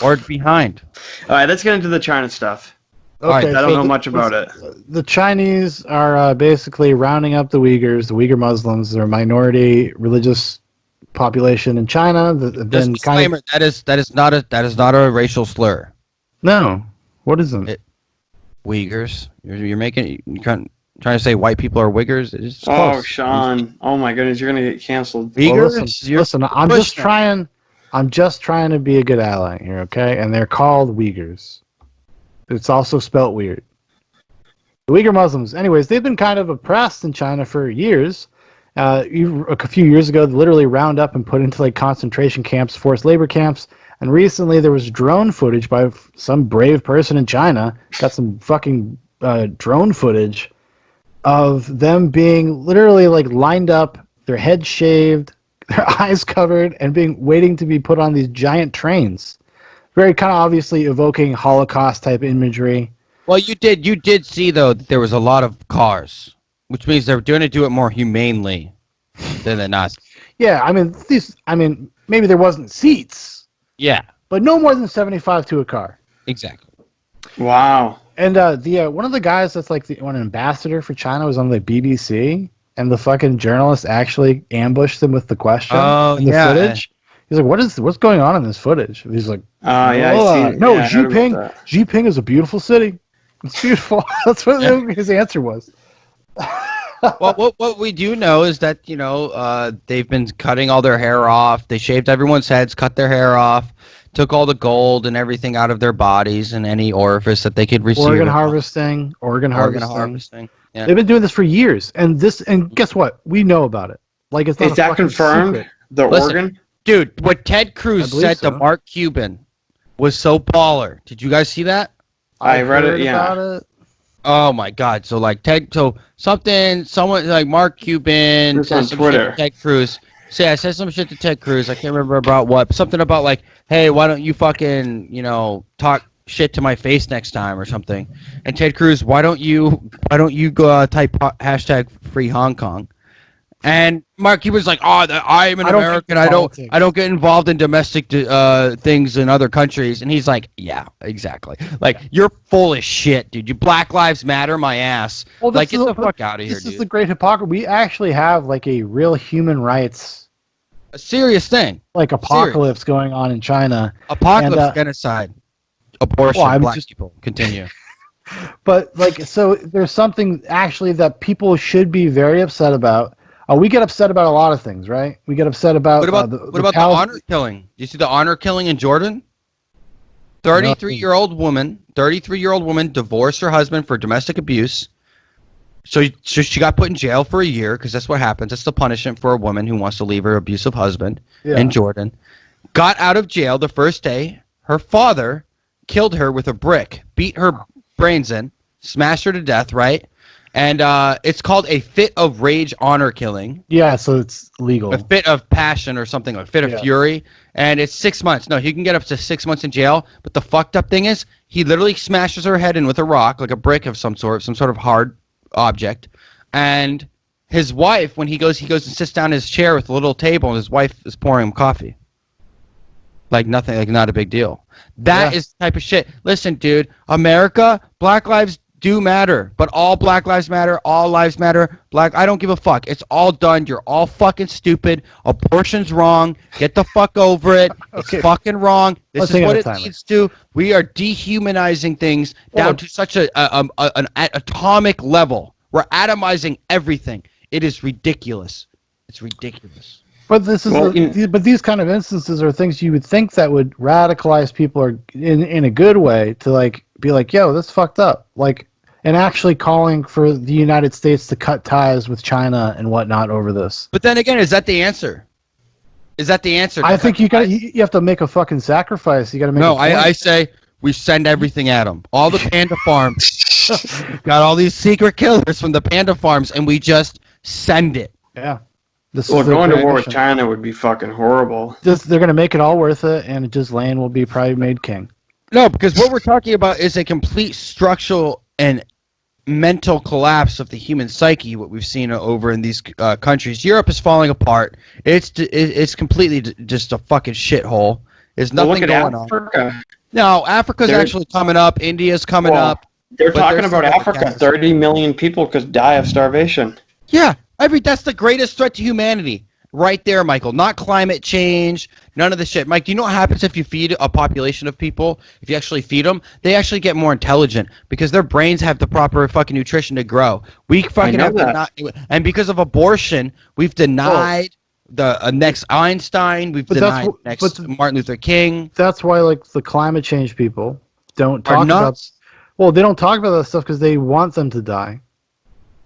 Speaker 2: Or behind.
Speaker 3: All right, let's get into the China stuff.
Speaker 1: Okay,
Speaker 3: I don't know much about it.
Speaker 1: The Chinese are basically rounding up the Uyghur Muslims. They're a minority religious population in China.
Speaker 2: Disclaimer, that is not a racial slur.
Speaker 1: No, what is it?
Speaker 2: Uyghurs. You're trying to say white people are Uyghurs. It's
Speaker 3: Oh,
Speaker 2: close.
Speaker 3: Sean! Oh my goodness, you're gonna get canceled.
Speaker 2: Uyghurs.
Speaker 1: Well, listen, I'm just trying to be a good ally here, okay? And they're called Uyghurs. It's also spelt weird. The Uyghur Muslims, anyways, they've been kind of oppressed in China for years. A few years ago, they literally round up and put into like concentration camps, forced labor camps. And recently, there was drone footage by some brave person in China. Got some fucking drone footage of them being literally like lined up, their heads shaved, their eyes covered, and waiting to be put on these giant trains. Very kind of obviously evoking Holocaust type imagery.
Speaker 2: Well, you did see though that there was a lot of cars, which means they're going to do it more humanely than the Nazis.
Speaker 1: Yeah, I mean, maybe there wasn't seats.
Speaker 2: Yeah,
Speaker 1: but no more than 75 to a car.
Speaker 2: Exactly.
Speaker 3: Wow.
Speaker 1: And one of the guys that's like an ambassador for China was on the BBC, and the fucking journalist actually ambushed them with the question and the footage. He's like, "What's going on in this footage?" And he's like, Xiping is a beautiful city. It's beautiful." That's what his answer was.
Speaker 2: Well, what we do know is that they've been cutting all their hair off. They shaved everyone's heads, cut their hair off, took all the gold and everything out of their bodies and any orifice that they could receive.
Speaker 1: Organ harvesting.
Speaker 2: Yeah.
Speaker 1: They've been doing this for years, and guess what? We know about it. Like it's not
Speaker 3: Is that confirmed?
Speaker 1: Secret.
Speaker 2: Listen,
Speaker 3: Organ?
Speaker 2: Dude, what Ted Cruz said
Speaker 1: so.
Speaker 2: to Mark Cuban was so baller. Did you guys see that?
Speaker 3: I read it. Yeah.
Speaker 1: About it.
Speaker 2: Oh my God! So like someone like Mark Cuban
Speaker 3: It's on
Speaker 2: said some
Speaker 3: Twitter.
Speaker 2: shit to Ted Cruz. I said some shit to Ted Cruz. I can't remember about what. But something about like, hey, why don't you fucking talk shit to my face next time or something? And Ted Cruz, why don't you go type hashtag free Hong Kong? And Mark, he was like, "Oh, I'm an American. I don't get involved in domestic things in other countries." And he's like, "Yeah, exactly. Like you're full of shit, dude. You Black Lives Matter, my ass.
Speaker 1: Well,
Speaker 2: like get the fuck out of here,
Speaker 1: dude. This
Speaker 2: dude.
Speaker 1: is the great hypocrisy. We actually have like a real human rights,
Speaker 2: A serious thing.
Speaker 1: like apocalypse going on in China.
Speaker 2: Apocalypse,
Speaker 1: And,
Speaker 2: genocide, abortion, black people. Continue.
Speaker 1: But like, so there's something actually that people should be very upset about. We get upset about a lot of things, right? We get upset about
Speaker 2: What about the honor killing? Do you see the honor killing in Jordan? 33-year-old woman divorced her husband for domestic abuse. So she got put in jail for a year because that's what happens. That's the punishment for a woman who wants to leave her abusive husband in Jordan. Got out of jail the first day. Her father killed her with a brick, beat her brains in, smashed her to death, right? And it's called a fit of rage honor killing.
Speaker 1: Yeah, so it's legal.
Speaker 2: A fit of passion or something, a fit of fury. And it's 6 months. No, he can get up to 6 months in jail. But the fucked up thing is he literally smashes her head in with a rock, like a brick of some sort of hard object. And his wife, when he goes and sits down in his chair with a little table, and his wife is pouring him coffee. Like nothing, like not a big deal. That is the type of shit. Listen, dude, America, Black lives do matter, but all Black lives matter, all lives matter. I don't give a fuck. It's all done. You're all fucking stupid. Abortion's wrong. Get the fuck over it. It's fucking wrong. This is what it leads to. We are dehumanizing things down to such an atomic level. We're atomizing everything. It is ridiculous. It's ridiculous.
Speaker 1: But this is but these kind of instances are things you would think that would radicalize people or in a good way to like be like, yo, this fucked up. Like, and actually calling for the United States to cut ties with China and whatnot over this.
Speaker 2: But then again, is that the answer? Is that the answer?
Speaker 1: I think you have to make a fucking sacrifice. You got to make.
Speaker 2: No, I say we send everything at them. All the panda farms got all these secret killers from the panda farms, and we just send it.
Speaker 1: Yeah.
Speaker 3: Going to war with China would be fucking horrible.
Speaker 1: They're gonna make it all worth it, and just Lane will be probably made king.
Speaker 2: No, because what we're talking about is a complete structural and mental collapse of the human psyche. What we've seen over in these countries, Europe is falling apart. It's completely just a fucking shithole. There's nothing going on. No, Africa's actually coming up. India's coming up.
Speaker 3: They're talking about Africa. 30 million people could die of starvation.
Speaker 2: Yeah, that's the greatest threat to humanity. Right there, Michael. Not climate change, none of the shit. Mike, do you know what happens if you feed a population of people? If you actually feed them, they actually get more intelligent because their brains have the proper fucking nutrition to grow. We fucking have to and because of abortion, we've denied the next Einstein. We've denied next Martin Luther King.
Speaker 1: That's why, like, the climate change people don't talk about. Well, they don't talk about that stuff because they want them to die.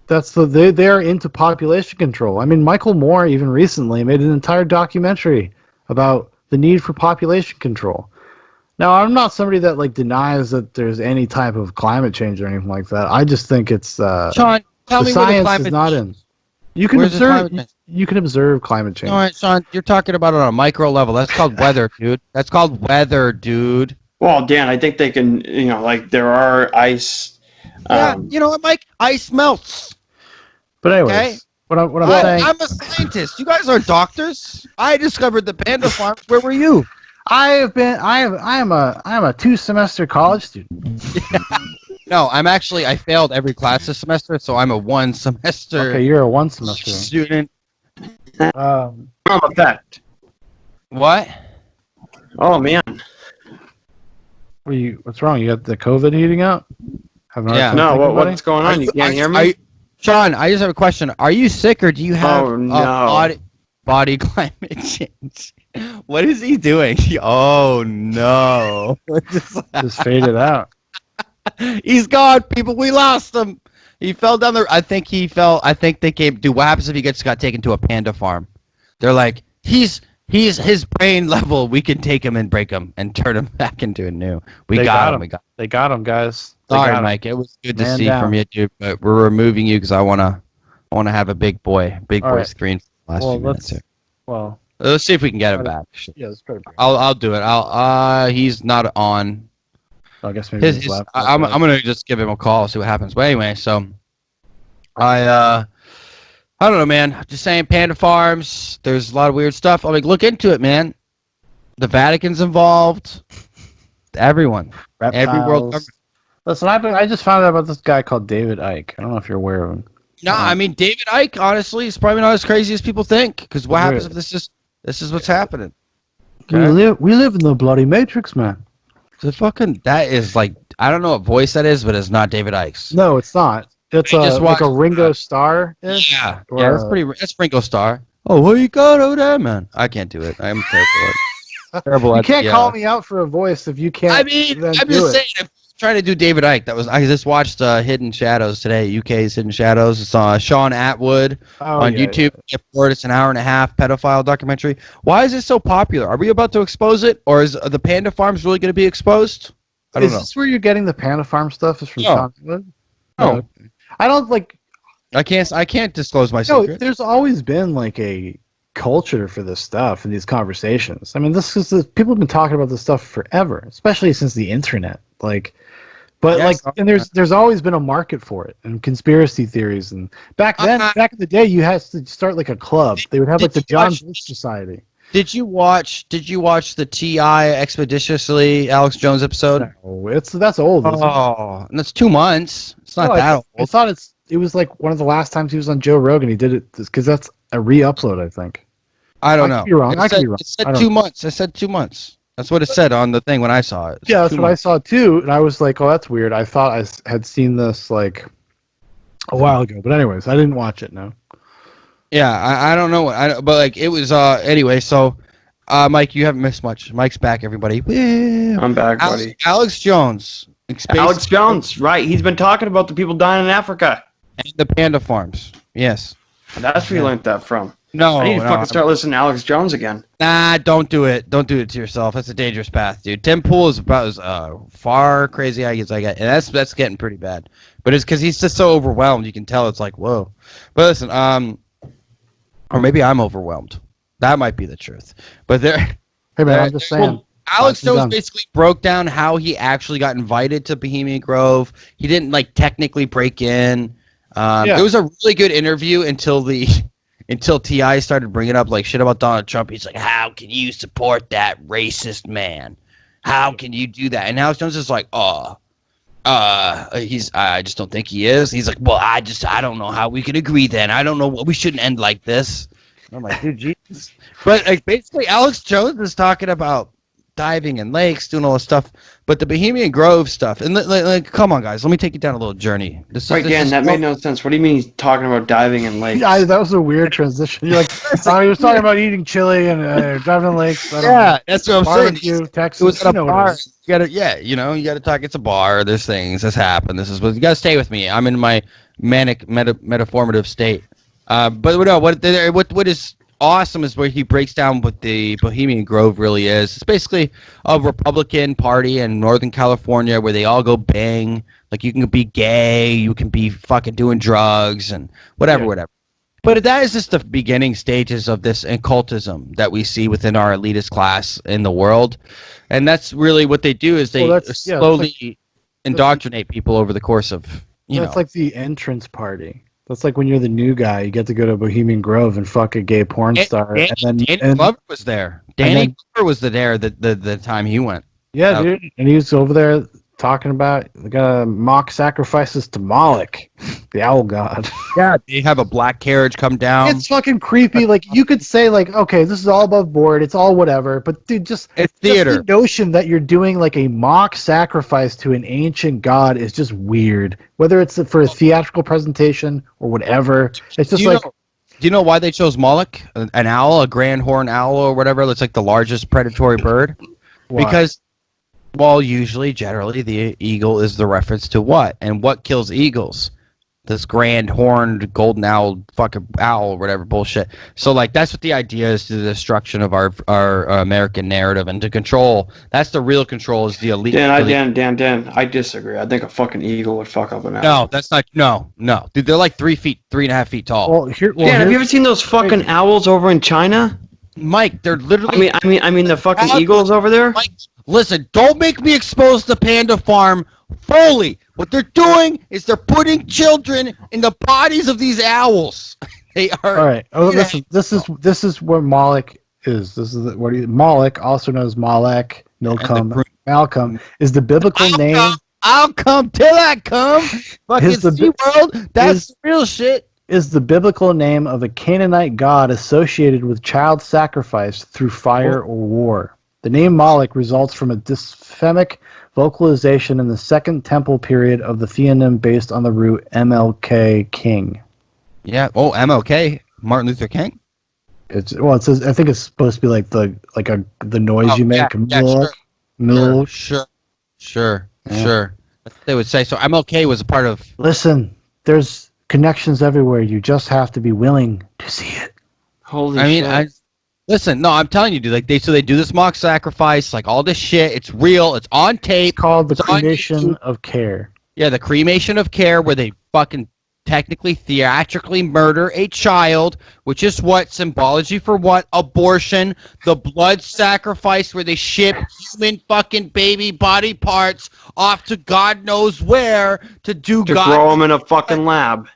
Speaker 1: They're into population control. I mean, Michael Moore even recently made an entire documentary about the need for population control. Now, I'm not somebody that like denies that there's any type of climate change or anything like that. I just think it's
Speaker 2: Sean, tell me where the climate
Speaker 1: is not in. You can observe climate change.
Speaker 2: All right, Sean, you're talking about it on a micro level. That's called weather, dude. That's called weather, dude.
Speaker 3: Well, Dan, I think they can. Like there are ice.
Speaker 2: Yeah, you know what, Mike? Ice melts.
Speaker 1: But anyways, what I'm saying,
Speaker 2: I'm a scientist. You guys are doctors. I discovered the panda farm. Where were you?
Speaker 1: I am a 2-semester college student.
Speaker 2: No, I failed every class this semester, so I'm a 1 semester.
Speaker 1: Okay, you're a 1 semester
Speaker 2: student.
Speaker 3: Effect.
Speaker 2: What?
Speaker 3: Oh man.
Speaker 1: What's wrong? You got the COVID heating up?
Speaker 3: No, what's going on? You can't hear me?
Speaker 2: Sean, I just have a question. Are you sick or do you have
Speaker 3: no.
Speaker 2: body climate change? What is he doing? Oh no!
Speaker 1: Just faded out.
Speaker 2: He's gone, people. We lost him. He fell down there. I think he fell. I think they came. Dude, what happens if he got taken to a panda farm? They're like, he's his brain level. We can take him and break him and turn him back into a new. We got him. We got.
Speaker 1: They got him, guys. They
Speaker 2: Sorry,
Speaker 1: got him.
Speaker 2: Mike. It was good to
Speaker 1: Man
Speaker 2: see
Speaker 1: down.
Speaker 2: from you, dude. But we're removing you because I wanna have a big boy
Speaker 1: All
Speaker 2: boy
Speaker 1: right.
Speaker 2: screen for the last
Speaker 1: Well,
Speaker 2: few minutes here.
Speaker 1: Well,
Speaker 2: Let's see if we can get him
Speaker 1: Try
Speaker 2: back.
Speaker 1: yeah, that's pretty.
Speaker 2: I'll do it. He's not on.
Speaker 1: I guess maybe his laptop.
Speaker 2: I'm gonna just give him a call, see what happens. But anyway, so I don't know, man. Just saying, panda farms. There's a lot of weird stuff. I'm like, look into it, man. The Vatican's involved. Everyone, every world.
Speaker 1: Reptiles. Listen, I just found out about this guy called David Icke. I don't know if you're aware of him.
Speaker 2: No, I mean David Icke. Honestly, is probably not as crazy as people think. Because what happens if this is what's happening? Okay?
Speaker 1: We live in the bloody matrix, man.
Speaker 2: That is like, I don't know what voice that is, but it's not David Icke's.
Speaker 1: No, it's not. It's like a Ringo Starr.
Speaker 2: Yeah, that's Ringo Starr. Oh, what you got over there, man? I can't do it. I'm terrible.
Speaker 1: You can't call me out for a voice if you can't.
Speaker 2: I mean, I'm just saying. If trying to do David Icke, I just watched Hidden Shadows today. UK's Hidden Shadows. It's Sean Atwood on YouTube. Yeah. It's an hour and a half pedophile documentary. Why is it so popular? Are we about to expose it, or is the panda farms really going to be exposed? I don't know.
Speaker 1: Is this where you're getting the panda farm stuff? Is from Sean Atwood?
Speaker 2: No.
Speaker 1: I don't like.
Speaker 2: I can't disclose my secret.
Speaker 1: There's always been like a culture for this stuff and these conversations. I mean, people have been talking about this stuff forever, especially since the internet. And there's always been a market for it and conspiracy theories. And back in the day, you had to start like a club. They would have like the John Bush Society.
Speaker 2: Did you watch the T.I. Expeditiously Alex Jones episode?
Speaker 1: No, that's old.
Speaker 2: Oh, and that's 2 months. It's not that old.
Speaker 1: I thought it was like one of the last times he was on Joe Rogan. He did it because that's a re-upload, I think.
Speaker 2: I don't know.
Speaker 1: Could be wrong. I could be wrong.
Speaker 2: It said 2 months. I said 2 months. That's what it said on the thing when I saw it.
Speaker 1: Yeah, that's what I saw too, and I was like, "Oh, that's weird." I thought I had seen this like a while ago, but anyways, I didn't watch it. No.
Speaker 2: Yeah, I don't know, but like it was anyway. So, Mike, you haven't missed much. Mike's back, everybody. Yeah.
Speaker 3: I'm back, buddy.
Speaker 2: Alex Jones.
Speaker 3: Alex Jones, right? He's been talking about the people dying in Africa
Speaker 2: and the panda farms. Yes,
Speaker 3: that's where you learned that from.
Speaker 2: No,
Speaker 3: I need to fucking start listening to Alex Jones again.
Speaker 2: Nah, don't do it. Don't do it to yourself. That's a dangerous path, dude. Tim Pool is about as far crazy as I get, and that's getting pretty bad. But it's because he's just so overwhelmed. You can tell it's like, whoa. But listen, or maybe I'm overwhelmed. That might be the truth. But there.
Speaker 1: Hey man, I'm just saying.
Speaker 2: Well, Alex Jones basically broke down how he actually got invited to Bohemian Grove. He didn't like technically break in. It was a really good interview until T.I. started bringing up like shit about Donald Trump. He's like, how can you support that racist man? How can you do that? And Alex Jones is like, I just don't think he is. He's like, well, I don't know how we could agree then. I don't know. We shouldn't end like this. And I'm like, dude, Jesus. But like basically Alex Jones is talking about diving in lakes, doing all this stuff, but the Bohemian Grove stuff, and like, come on, guys, let me take you down a little journey.
Speaker 3: Dan, that made no sense. What do you mean he's talking about diving in lakes?
Speaker 1: Yeah, that was a weird transition. You're like, he was talking about eating chili and driving in lakes.
Speaker 2: Yeah, that's what I'm saying.
Speaker 1: Texas.
Speaker 2: It was at a bar. You gotta talk. It's a bar. There's things that's happened. This is what you gotta stay with me. I'm in my manic metaformative state. But no, what is awesome is where he breaks down what the Bohemian Grove really is. It's basically a Republican party in Northern California where they all go bang. Like you can be gay, you can be fucking doing drugs and whatever. But that is just the beginning stages of this occultism that we see within our elitist class in the world. And that's really what they do is they slowly indoctrinate people over the course of,
Speaker 3: That's
Speaker 1: like the entrance party. That's like when you're the new guy, you get to go to Bohemian Grove and fuck a gay porn star.
Speaker 2: Danny Glover was there. Danny Glover was there the time he went.
Speaker 1: Yeah, dude. And he was over there talking about. They're gonna mock sacrifices to Moloch, the owl god.
Speaker 2: Yeah, they have a black carriage come down.
Speaker 1: It's fucking creepy. Like, you could say, like, okay, this is all above board. It's all whatever. But dude,
Speaker 2: It's theater.
Speaker 1: Just the notion that you're doing like a mock sacrifice to an ancient god is just weird. Whether it's for a theatrical presentation or whatever, it's just
Speaker 2: Do you know why they chose Moloch, an owl, a grand horn owl or whatever? That's like the largest predatory bird.
Speaker 1: Why?
Speaker 2: Because, well, generally, the eagle is the reference to what? And what kills eagles? This grand horned golden owl, fucking owl, or whatever bullshit. So, like, that's what the idea is, to the destruction of our American narrative and to control. That's the real control, is the elite.
Speaker 3: Dan, I disagree. I think a fucking eagle would fuck up an owl.
Speaker 2: No, that's not. No. Dude, they're like 3.5 feet tall.
Speaker 1: Well,
Speaker 3: Dan, have you ever seen those fucking owls over in China?
Speaker 2: Mike, they're literally.
Speaker 3: I mean the fucking eagles over there.
Speaker 2: Mike, listen, don't make me expose the panda farm fully. What they're doing is they're putting children in the bodies of these owls. They are.
Speaker 1: all right. Oh, listen. This is what Moloch is. This is what Moloch, also known as Malek, Malcolm, is the biblical name.
Speaker 2: I'll come till I come. Fucking SeaWorld. That's real shit.
Speaker 1: Is the biblical name of a Canaanite god associated with child sacrifice through fire or war. The name Moloch results from a dysphemic vocalization in the Second Temple period of the theonym based on the root MLK King.
Speaker 2: Yeah. Oh, MLK, Martin Luther King.
Speaker 1: It says, I think it's supposed to be like the noise you make.
Speaker 2: Sure. They would say so. MLK was a part of.
Speaker 1: Listen, there's connections everywhere. You just have to be willing to see it.
Speaker 3: Holy shit.
Speaker 2: Listen, no, I'm telling you, dude. Like they do this mock sacrifice, like all this shit. It's real. It's on tape.
Speaker 1: It's called the cremation of care.
Speaker 2: Yeah, the cremation of care, where they fucking technically theatrically murder a child, which is what symbology for what? Abortion, the blood sacrifice, where they ship human fucking baby body parts off to God knows where to
Speaker 3: grow them in a fucking lab,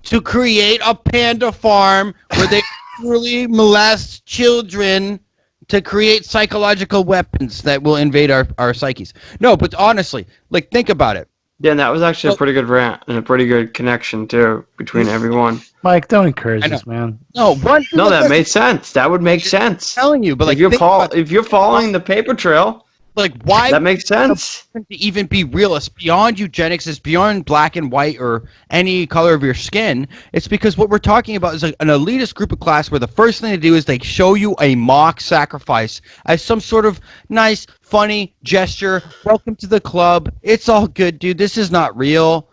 Speaker 2: to create a panda farm where they really molest children to create psychological weapons that will invade our psyches. No, but honestly, like, think about it.
Speaker 3: Yeah, that was actually a pretty good rant and a pretty good connection too between everyone.
Speaker 1: Mike, don't encourage this, man.
Speaker 2: No,
Speaker 3: that made sense. That would make sense.
Speaker 2: I'm telling you, but like,
Speaker 3: if you're following the paper trail,
Speaker 2: like, why
Speaker 3: that makes sense.
Speaker 2: To even be real, it's beyond eugenics. It's beyond black and white or any color of your skin. It's because what we're talking about is like an elitist group of class where the first thing they do is they show you a mock sacrifice as some sort of nice, funny gesture. Welcome to the club. It's all good, dude. This is not real.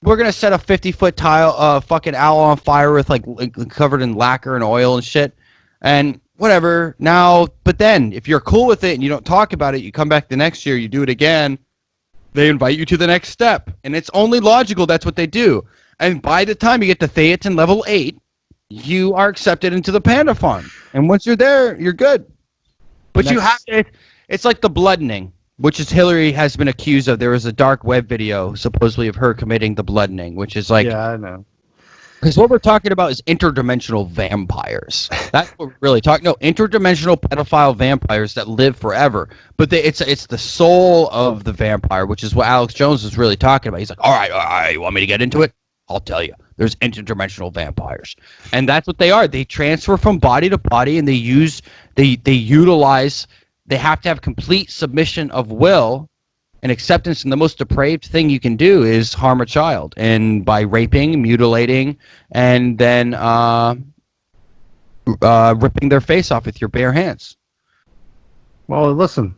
Speaker 2: We're gonna set a 50-foot fucking owl on fire with like covered in lacquer and oil and shit, and whatever. Now, but then if you're cool with it and you don't talk about it, you come back the next year, you do it again. They invite you to the next step, and it's only logical. That's what they do. And by the time you get to Theatin level 8, you are accepted into the panda farm. And once you're there, you're good. But you have to. It's like the bloodening, which is Hillary has been accused of. There was a dark web video supposedly of her committing the bloodening, which is like.
Speaker 1: Yeah, I know.
Speaker 2: Because what we're talking about is interdimensional vampires. That's what we're really talking. No, interdimensional pedophile vampires that live forever. But it's the soul of the vampire, which is what Alex Jones is really talking about. He's like, all right, you want me to get into it? I'll tell you. There's interdimensional vampires, and that's what they are. They transfer from body to body, and they utilize. They have to have complete submission of will and acceptance, and the most depraved thing you can do is harm a child, and by raping, mutilating, and then ripping their face off with your bare hands.
Speaker 1: Well, listen,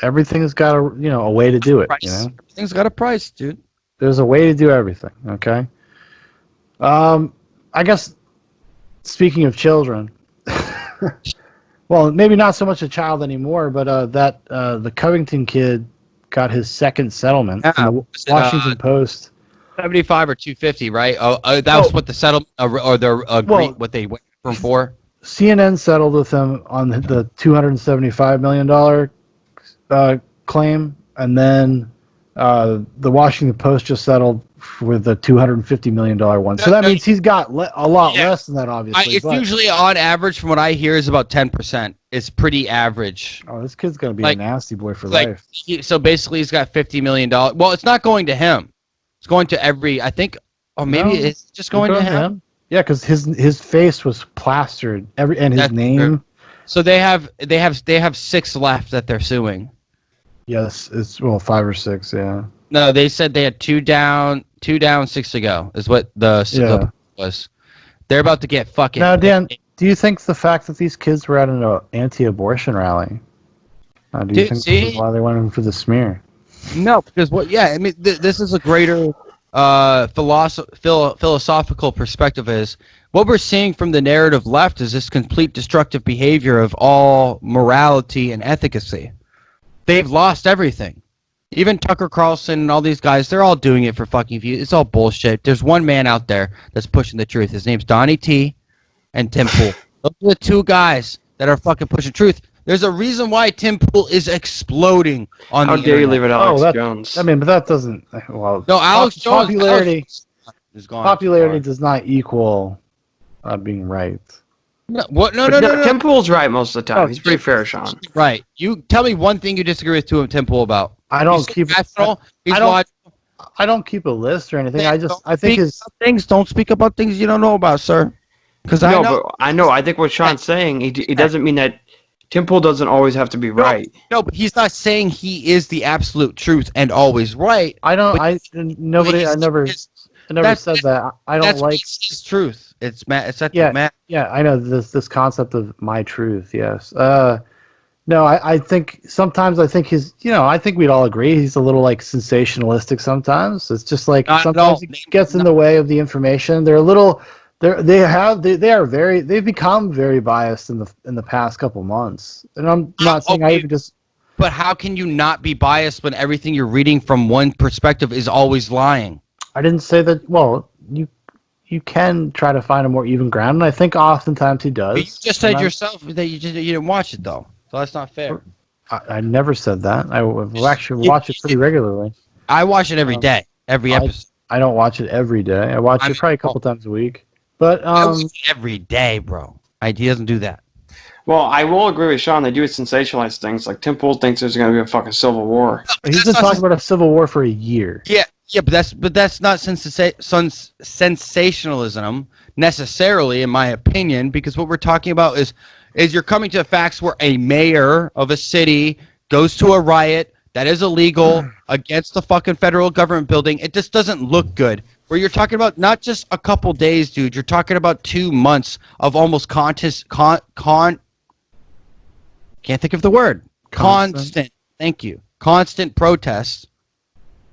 Speaker 1: everything's got a way to do it. You know?
Speaker 2: Everything's got a price, dude.
Speaker 1: There's a way to do everything. Okay. I guess speaking of children, well, maybe not so much a child anymore, but the Covington kid got his second settlement from the Washington Post.
Speaker 2: 75 or 250, right? That was what the settlement or their what they went for.
Speaker 1: CNN settled with him on the $275 million claim, and then The Washington Post just settled with a $250 million one. So that means he's got a lot less than that, obviously.
Speaker 2: It's usually on average, from what I hear, is about 10%. It's pretty average.
Speaker 1: Oh, this kid's gonna be a nasty boy for
Speaker 2: like,
Speaker 1: life.
Speaker 2: So basically, he's got $50 million. Well, it's not going to him. It's going to every. I think. Or maybe it's just going to him.
Speaker 1: Yeah, because his face was plastered. And his name.
Speaker 2: True. So they have 6 left that they're suing.
Speaker 1: Yes, it's 5 or 6. Yeah.
Speaker 2: No, they said they had 2 down, 6 to go. Is what the was. They're about to get fucking.
Speaker 1: Now, Dan, do you think the fact that these kids were at an anti-abortion rally? Do you think this is why they went in for the smear?
Speaker 2: No, because I mean, this is a greater philosophical perspective. Is what we're seeing from the narrative left is this complete destructive behavior of all morality and efficacy. They've lost everything. Even Tucker Carlson and all these guys, they're all doing it for fucking views. It's all bullshit. There's one man out there that's pushing the truth. His name's Donnie T and Tim Pool. Those are the 2 guys that are fucking pushing truth. There's a reason why Tim Pool is exploding on the internet.
Speaker 3: How dare you leave it Alex Jones?
Speaker 1: I mean, but that doesn't... Well,
Speaker 2: no, Alex Jones...
Speaker 1: Popularity does not equal being right.
Speaker 2: No.
Speaker 3: Tim Pool's right most of the time. He's pretty fair, Sean.
Speaker 2: Right. You tell me one thing you disagree with Tim Pool about.
Speaker 1: I don't keep a list or anything. I think
Speaker 2: don't speak about things you don't know about, sir. Because
Speaker 3: I know. I think what Sean's saying, he doesn't mean that Tim Pool doesn't always have to be right.
Speaker 2: No, but he's not saying he is the absolute truth and always right.
Speaker 1: I never said that. I don't like
Speaker 2: his truth. It's Matt.
Speaker 1: Yeah, I know this concept of my truth. Yes. No, I think sometimes his, I think we'd all agree he's a little like sensationalistic sometimes. It's just like sometimes he gets in the way of the information. They're a little, they've become very biased in the past couple months. And I'm not saying I even just.
Speaker 2: But how can you not be biased when everything you're reading from one perspective is always lying?
Speaker 1: I didn't say that. Well, you can try to find a more even ground, and I think oftentimes he does.
Speaker 2: But you just said yourself that you didn't watch it though. So that's not fair.
Speaker 1: I never said that. I actually watch it pretty regularly.
Speaker 2: I watch it every day, every episode.
Speaker 1: I don't watch it every day. I watch it probably a couple times a week. But
Speaker 2: I watch it every day, bro. He doesn't do that.
Speaker 3: Well, I will agree with Sean. They do sensationalize things. Like Tim Pool thinks there's going to be a fucking civil war.
Speaker 1: He's been talking about a civil war for a year.
Speaker 2: Yeah, but that's not sensationalism necessarily, in my opinion, because what we're talking about is you're coming to facts where a mayor of a city goes to a riot that is illegal against the fucking federal government building. It just doesn't look good. Where you're talking about not just a couple days, dude. You're talking about 2 months of almost can't think of the word. Constant. Thank you. Constant protests.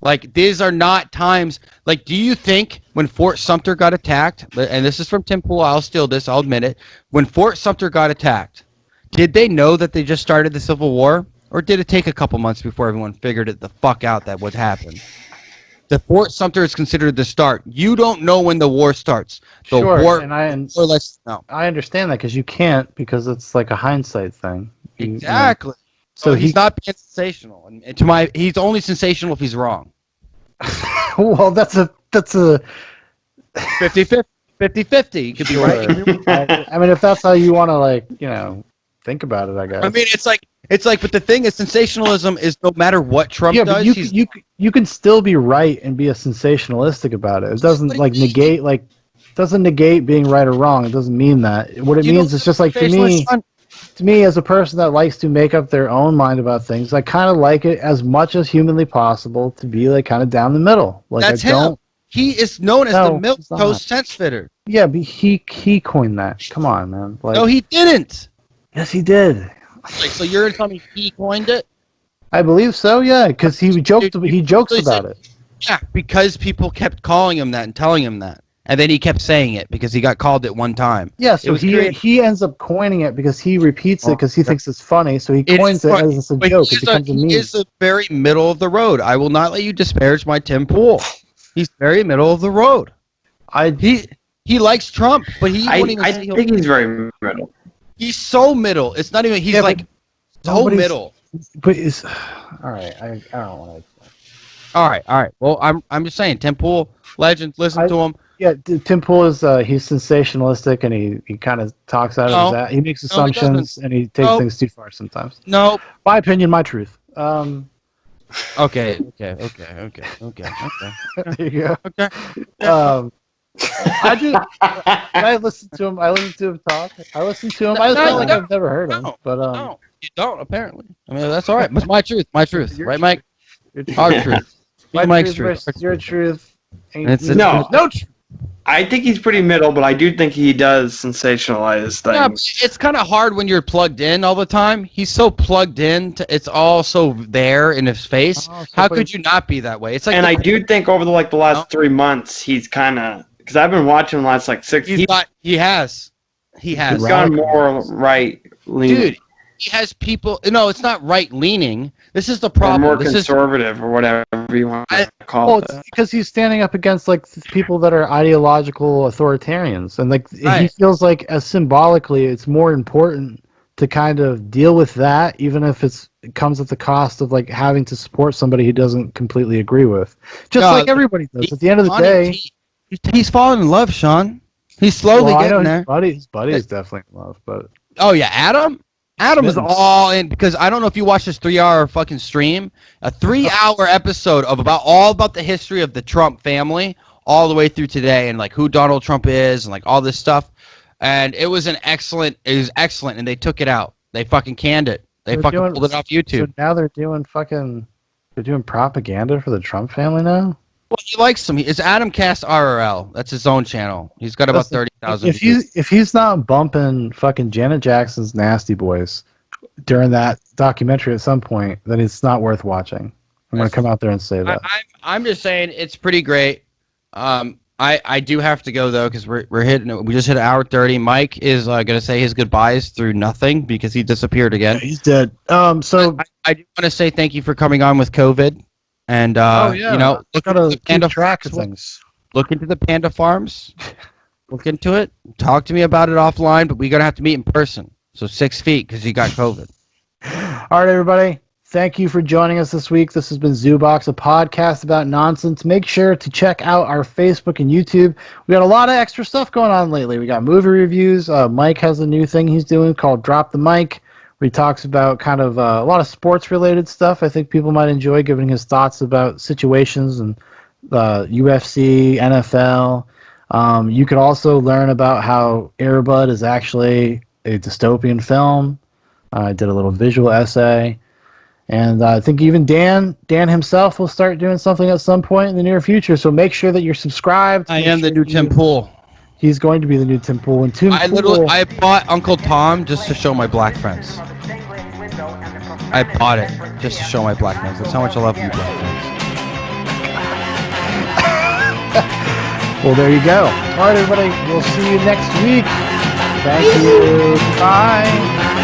Speaker 2: Like, these are not times. Like, do you think when Fort Sumter got attacked, and this is from Tim Pool, I'll steal this, I'll admit it. When Fort Sumter got attacked, did they know that they just started the Civil War? Or did it take a couple months before everyone figured it the fuck out that would happen? The Fort Sumter is considered the start. You don't know when the war starts. The war,
Speaker 1: and I understand that because you can't, because it's like a hindsight thing.
Speaker 2: Exactly. So he's not being sensational, and he's only sensational if he's wrong.
Speaker 1: Well, that's a
Speaker 2: 50-50. He could be right.
Speaker 1: I mean, if that's how you want to think about it, I guess.
Speaker 2: I mean, it's like, but the thing is, sensationalism is no matter what Trump does.
Speaker 1: But you can still be right and be a sensationalistic about it. It doesn't negate being right or wrong. It doesn't mean that. What it means is just like to me, as a person that likes to make up their own mind about things, I kind of like it as much as humanly possible to be like kind of down the middle. Like
Speaker 2: that's him. He is known as the milquetoast sense fitter.
Speaker 1: Yeah, but he coined that. Come on, man.
Speaker 2: No, he didn't.
Speaker 1: Yes, he did.
Speaker 2: So you're telling me he coined it?
Speaker 1: I believe so. Yeah, because he jokes about it.
Speaker 2: Yeah, because people kept calling him that and telling him that. And then he kept saying it because he got called it one time.
Speaker 1: Yeah, so he ends up coining it because he repeats it because he thinks it's funny. So he coins it as a joke. It becomes a meme.
Speaker 2: He is the very middle of the road. I will not let you disparage my Tim Pool. He's very middle of the road. He likes Trump, but
Speaker 3: I think he's very middle.
Speaker 2: He's so middle. It's not even. He's so middle.
Speaker 1: But it's all right. I don't want to.
Speaker 2: All right. Well, I'm just saying, Tim Pool, legend. Listen to him.
Speaker 1: Yeah, Tim Pool is he's sensationalistic and he kind of talks out of his ass. He makes
Speaker 2: No, he doesn't.
Speaker 1: assumptions and he takes things too far sometimes.
Speaker 2: No.
Speaker 1: My opinion, my truth.
Speaker 2: Okay.
Speaker 1: There you go.
Speaker 2: Okay.
Speaker 1: I listen to him. I listen to him talk. I listen to him. I feel like I've never heard him, but
Speaker 2: no, you don't apparently. I mean, that's all right. It's my truth. My truth, right, Mike? Our truth. Mike's truth.
Speaker 1: Your truth.
Speaker 3: No truth. I think he's pretty middle, but I do think he does sensationalize things.
Speaker 2: Yeah, it's kind of hard when you're plugged in all the time. He's so plugged in. It's all so there in his face. How could you not be that way? It's like,
Speaker 3: and I do think over the last 3 months, he's kind of, because I've been watching the last 6.
Speaker 2: He has.
Speaker 3: He's gone more right leaning.
Speaker 2: Dude, he has people. No, it's not right leaning. This is the problem.
Speaker 3: Or more conservative or whatever you want to call
Speaker 1: well,
Speaker 3: it.
Speaker 1: it's because he's standing up against like people that are ideological authoritarians, and like
Speaker 2: Right.
Speaker 1: he feels like as symbolically, it's more important to kind of deal with that, even if it comes at the cost of like having to support somebody he doesn't completely agree with. Just like everybody does. At the end of the day,
Speaker 2: he's falling in love, Sean. He's slowly getting there.
Speaker 1: His buddy is definitely in love, but
Speaker 2: oh yeah, Adam is all in, because I don't know if you watched this 3-hour fucking stream, a 3-hour episode of all about the history of the Trump family all the way through today, and like who Donald Trump is and like all this stuff. And it was excellent, and they took it out. They fucking canned it. They pulled it off YouTube.
Speaker 1: So now they're doing propaganda for the Trump family now?
Speaker 2: Well, he likes them. It's Adam Cast RRL. That's his own channel. He's got about 30,000.
Speaker 1: If he's not bumping fucking Janet Jackson's Nasty Boys during that documentary at some point, then it's not worth watching. I'm going to come out there and say that.
Speaker 2: I'm just saying it's pretty great. I do have to go though, because we just hit 1:30. Mike is going to say his goodbyes through nothing because he disappeared again.
Speaker 1: Yeah, he's dead. So
Speaker 2: I do want to say thank you for coming on with COVID. And you know, look into the panda things. Look into the panda farms. Look into it. Talk to me about it offline, but we're gonna have to meet in person. So 6 feet because you got COVID.
Speaker 1: All right, everybody. Thank you for joining us this week. This has been Zoobox, a podcast about nonsense. Make sure to check out our Facebook and YouTube. We got a lot of extra stuff going on lately. We got movie reviews. Mike has a new thing he's doing called Drop the Mic, where he talks about kind of a lot of sports-related stuff. I think people might enjoy giving his thoughts about situations and UFC, NFL. You could also learn about how Air Bud is actually a dystopian film. I did a little visual essay. And I think even Dan himself will start doing something at some point in the near future. So make sure that you're subscribed.
Speaker 2: I am the new Tim Pool.
Speaker 1: He's going to be the new Tim Pool. And
Speaker 2: I bought Uncle Tom just to show my black friends. I bought it just to show my black friends. That's how much I love you, black friends.
Speaker 1: Well, there you go. All right, everybody. We'll see you next week. Thank you. Bye.